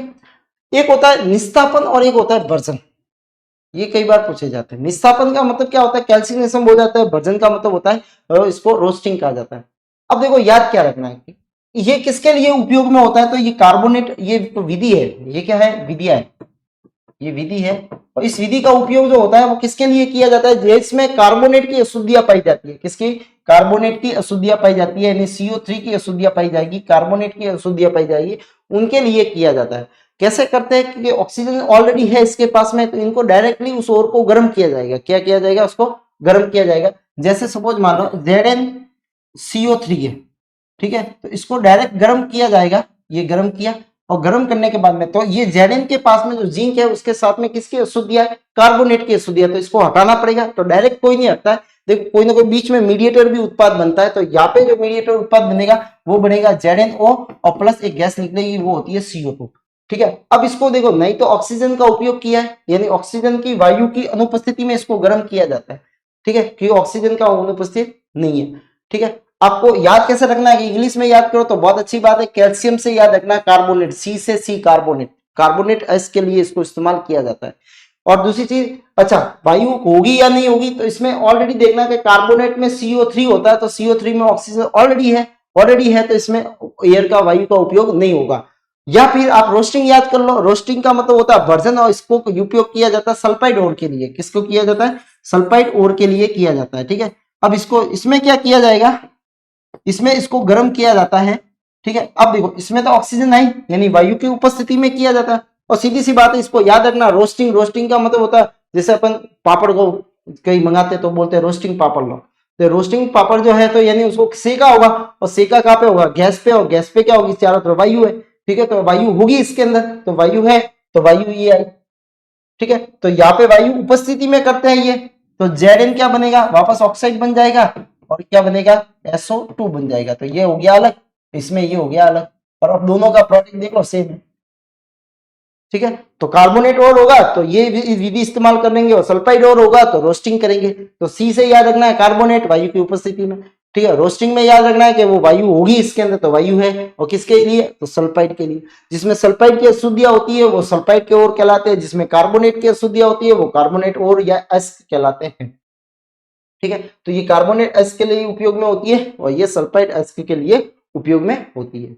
एक होता है निस्तापन और एक होता है भर्जन, ये कई बार पूछे जाते हैं। निस्तापन का मतलब क्या होता है, कैल्सिनेशन हो जाता है। भर्जन का मतलब होता है इसको रोस्टिंग कहा जाता है। अब देखो याद क्या रखना है कि ये किसके लिए उपयोग में होता है, तो ये कार्बोनेट, ये तो विधि है, ये क्या है, विधिया है, ये विधि है। और इस विधि का उपयोग जो होता है वो किसके लिए किया जाता है, जिसमें कार्बोनेट की अशुद्धियां पाई जाती है। किसकी? कार्बोनेट की अशुद्धियां पाई जाती है, यानी CO3 की अशुद्धियां पाई जाएगी, कार्बोनेट की अशुद्धियां पाई जाएगी, उनके लिए किया जाता है। कैसे करते हैं? क्योंकि ऑक्सीजन ऑलरेडी है इसके पास में, तो इनको डायरेक्टली उस ओर को गर्म किया जाएगा। क्या किया जाएगा? उसको गर्म किया जाएगा। जैसे सपोज मान लो ZnCO3 है, ठीक है, तो इसको डायरेक्ट गर्म किया जाएगा। ये गर्म किया, और गर्म करने के बाद में तो ये Zn के पास में जो जिंक है उसके साथ में किसकी अशुद्धियां है? कार्बोनेट की अशुद्धियां, तो इसको हटाना पड़ेगा। तो डायरेक्ट कोई नहीं हटता है, देखो कोई ना कोई बीच में मीडिएटर भी उत्पाद बनता है। तो यहाँ पे जो मीडिएटर उत्पाद बनेगा वो बनेगा ZnO, और प्लस एक गैस निकलेगी, वो होती है CO2। ठीक है, अब इसको देखो, नहीं तो ऑक्सीजन का उपयोग किया है, यानी ऑक्सीजन की वायु की अनुपस्थिति में इसको गर्म किया जाता है। ठीक है, क्योंकि ऑक्सीजन का अनुपस्थित नहीं है। ठीक है, आपको याद कैसे रखना है? इंग्लिश में याद करो तो बहुत अच्छी बात है, कैल्शियम से याद रखना, कार्बोनेट, सी से सी कार्बोनेट, कार्बोनेट एस के लिए इसको इस्तेमाल किया जाता है। और दूसरी चीज, अच्छा वायु होगी या नहीं होगी, तो इसमें ऑलरेडी देखना कि कार्बोनेट में CO3 होता है, तो CO3 में ऑक्सीजन ऑलरेडी है, तो इसमें एयर का, वायु का उपयोग नहीं होगा। या फिर आप रोस्टिंग याद कर लो, रोस्टिंग का मतलब होता है वर्जन, और इसको उपयोग किया जाता है सल्फाइड ओर के लिए। किसको किया जाता है? सल्फाइड ओर के लिए किया जाता है। ठीक है, अब इसको, इसमें क्या किया जाएगा? इसमें इसको गर्म किया जाता है। ठीक है, अब देखो इसमें तो ऑक्सीजन नहीं, यानी वायु की उपस्थिति में किया जाता है। और सीधी सी बात है, इसको याद रखना, रोस्टिंग का मतलब होता है, जैसे अपन पापड़ को कहीं मंगाते तो बोलते हैं रोस्टिंग पापड़ लो, तो रोस्टिंग पापड़ जो है तो यानी उसको सेका होगा, और सेका कहाँ पे होगा? गैस पे, और गैस पे क्या होगी? चारों तरफ वायु है। ठीक है, तो वायु होगी इसके अंदर, तो वायु है, तो वायु ये आई। ठीक है, तो यहाँ पे वायु उपस्थिति में करते हैं ये, तो Zn क्या बनेगा? वापस ऑक्साइड बन जाएगा, और क्या बनेगा? SO2 बन जाएगा। तो ये हो गया अलग, इसमें ये हो गया अलग, और अब दोनों का प्रोडक्ट देख लो, सेम है। ठीक है, तो कार्बोनेट और होगा तो ये विधि इस्तेमाल करेंगे, और सल्फाइड और होगा तो रोस्टिंग करेंगे। तो सी से याद रखना है कार्बोनेट, वायु की उपस्थिति में। ठीक है, रोस्टिंग में याद रखना है कि वो वायु होगी इसके अंदर, तो वायु है, और किसके लिए? तो सल्फाइड के लिए। जिसमें सल्फाइड की अशुद्धियां होती है वो सल्फाइड के ओर कहलाते हैं, जिसमें कार्बोनेट की अशुद्धियां होती है वो कार्बोनेट और या एस कहलाते हैं। ठीक है, तो ये कार्बोनेट एस के लिए उपयोग में होती है, और ये सल्फाइड एस के लिए उपयोग में होती है।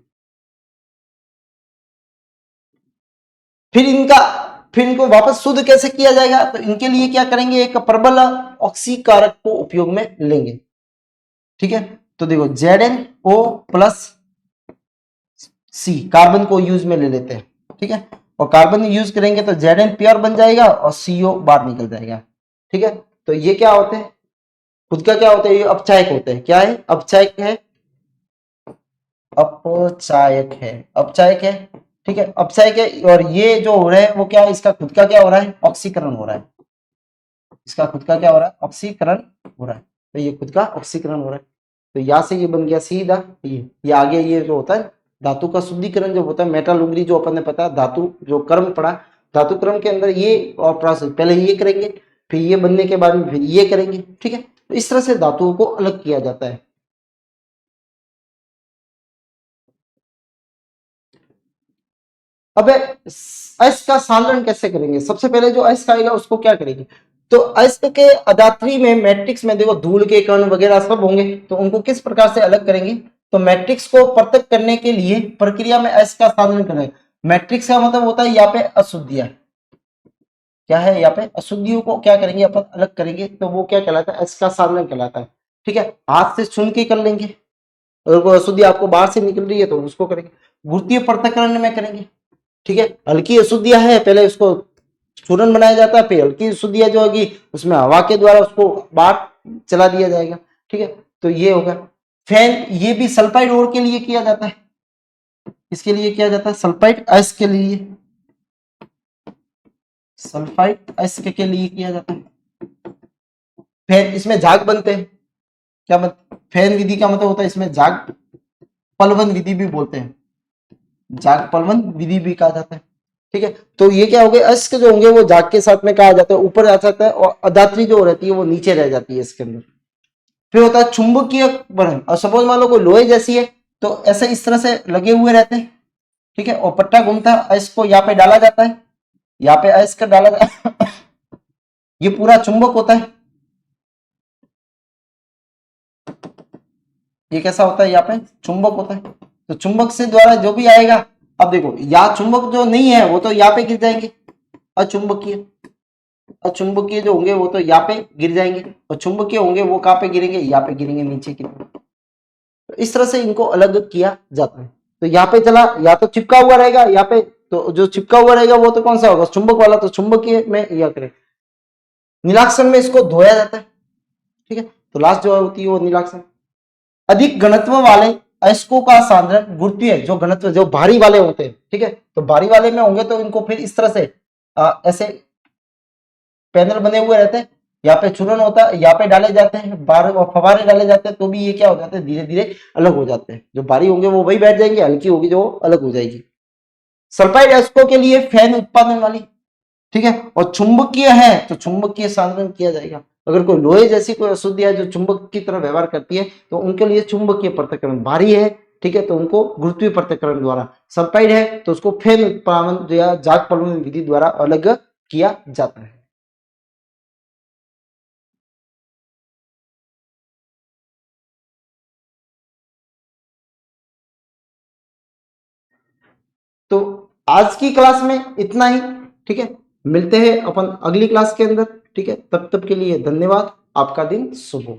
फिर इनका, फिर इनको वापस शुद्ध कैसे किया जाएगा? तो इनके लिए क्या करेंगे? एक प्रबल ऑक्सीकारक को उपयोग में लेंगे। ठीक है, तो देखो ZnO प्लस सी, कार्बन को यूज में ले लेते हैं। ठीक है, और कार्बन यूज करेंगे तो Zn प्योर बन जाएगा, और CO बाहर निकल जाएगा। ठीक है, तो ये क्या होते हैं? खुद का क्या होता है? ये अपचायक होते हैं। क्या है? अपचायक है, अपचायक है, अपचायक है। ठीक है, अपचायक है, और ये जो हो रहा है वो क्या है? इसका खुद का क्या हो रहा है? ऑक्सीकरण हो रहा है। इसका खुद का क्या हो रहा है? ऑक्सीकरण हो रहा है। तो ये खुद का ऑक्सीकरण हो रहा है, तो यहां से ये बन गया सीधा ये आगे ये जो होता है धातु का शुद्धिकरण जो होता है, मेटालुगरी जो अपन ने पता, धातु जो कर्म पढ़ा, धातु क्रम के अंदर ये और प्रोसेस, पहले ये करेंगे, फिर ये बनने के बाद में फिर ये करेंगे। ठीक है, तो इस तरह से धातुओं को अलग किया जाता है। अब अयस्क का सांद्रण कैसे करेंगे? सबसे पहले जो अयस्क आएगा उसको क्या करेंगे? तो अयस्क के अदात्री में, मैट्रिक्स में देखो धूल के कण वगैरह सब होंगे, तो उनको किस प्रकार से अलग करेंगे? तो मैट्रिक्स को पृथक करने के लिए प्रक्रिया में अयस्क का सांद्रण करेंगे। मैट्रिक्स का मतलब होता है यहाँ पे अशुद्धियां, क्या है? यहाँ पे अशुद्धियों को क्या करेंगे? अपन अलग करेंगे, तो वो क्या कहलाता है? अयस्क का सांद्रण कहलाता है। ठीक है, हाथ से छून के कर लेंगे, अगर कोई अशुद्धि आपको बाहर से निकल रही है तो उसको करेंगे। गुरुत्वीय पृथक्करण में करेंगे। ठीक है, हल्की अशुद्धियां है, पहले उसको चूर्ण बनाया जाता है, फिर हल्की अशुद्धियां जो होगी उसमें हवा के द्वारा उसको बाहर चला दिया जाएगा। ठीक है, तो ये होगा। फैन, ये भी सल्फाइड ओर के लिए किया जाता है। इसके लिए किया जाता है सल्फाइड अयस्क के लिए, सल्फाइड अयस्क के लिए किया जाता है। फैन, इसमें झाग बनते हैं। क्या मतलब? फैन विधि का मतलब होता है इसमें झाग पलवन विधि भी बोलते हैं, झाग पलवन विधि भी कहा जाता है। ठीक है, तो ये क्या हो गए? अयस्क जो होंगे वो झाग के साथ में कहा जाता है, ऊपर आ जाता है, और अदात्री जो रहती है वो नीचे रह जाती है इसके अंदर। फिर होता है चुंबकीय बंधन, और सपोज मान लो कोई लोहे जैसी है, तो ऐसे इस तरह से लगे हुए रहते हैं। ठीक है, और पट्टा घूमता है, अयस्क को यहाँ पे डाला जाता है, यहाँ पे अयस्क डाला जाता है ये पूरा चुंबक होता है। ये कैसा होता है? यहाँ पे चुंबक होता है, तो चुंबक से द्वारा जो भी आएगा, अब देखो यहाँ चुंबक जो नहीं है वो तो यहाँ पे गिर जाएंगे, अचुंबकीय। अचुंबकीय जो होंगे वो तो यहाँ पे गिर जाएंगे, और चुंबकीय होंगे वो कहाँ पे गिरेंगे, यहाँ पे गिरेंगे नीचे की तरफ। तो इस तरह से इनको अलग किया जाता है। तो यहाँ पे चला, या तो चिपका हुआ रहेगा यहाँ पे, तो जो चिपका हुआ रहेगा वो तो कौन सा होगा, चुंबक वाला, तो चुंबकीय में या करें। नीलाक्षण में इसको धोया जाता है, ठीक है। तो लास्ट जो होती है वो नीलाक्षण। अधिक घनत्व वाले अयस्कों का सांद्रण गुरुत्वीय, जो घनत्व जो भारी वाले होते हैं, ठीक है, तो भारी वाले में होंगे तो इनको फिर इस तरह से ऐसे पैनल बने हुए रहते हैं, यहाँ पे चूर्ण होता है, यहाँ पे डाले जाते हैं, बार फवारे डाले जाते हैं, तो भी ये क्या हो जाते हैं, धीरे धीरे अलग हो जाते हैं। जो भारी होंगे वो वही बैठ जाएंगे, हल्की होगी जो अलग हो जाएगी। सल्फाइड अयस्कों के लिए फैन उत्पादन वाली, ठीक है, और चुंबकीय है तो चुंबकीय सांद्रण किया जाएगा। अगर कोई लोहे जैसी कोई अशुद्धि है जो चुंबक की तरह व्यवहार करती है, तो उनके लिए चुंबकीय पृथक्करण। भारी है, ठीक है, तो उनको गुरुत्वीय पृथक्करण द्वारा। सल्फाइड है तो उसको फैन उत्पादन या जाग पलटन विधि द्वारा अलग किया जाता है। तो आज की क्लास में इतना ही, ठीक है। मिलते हैं अपन अगली क्लास के अंदर, ठीक है। तब तक के लिए धन्यवाद। आपका दिन शुभ हो।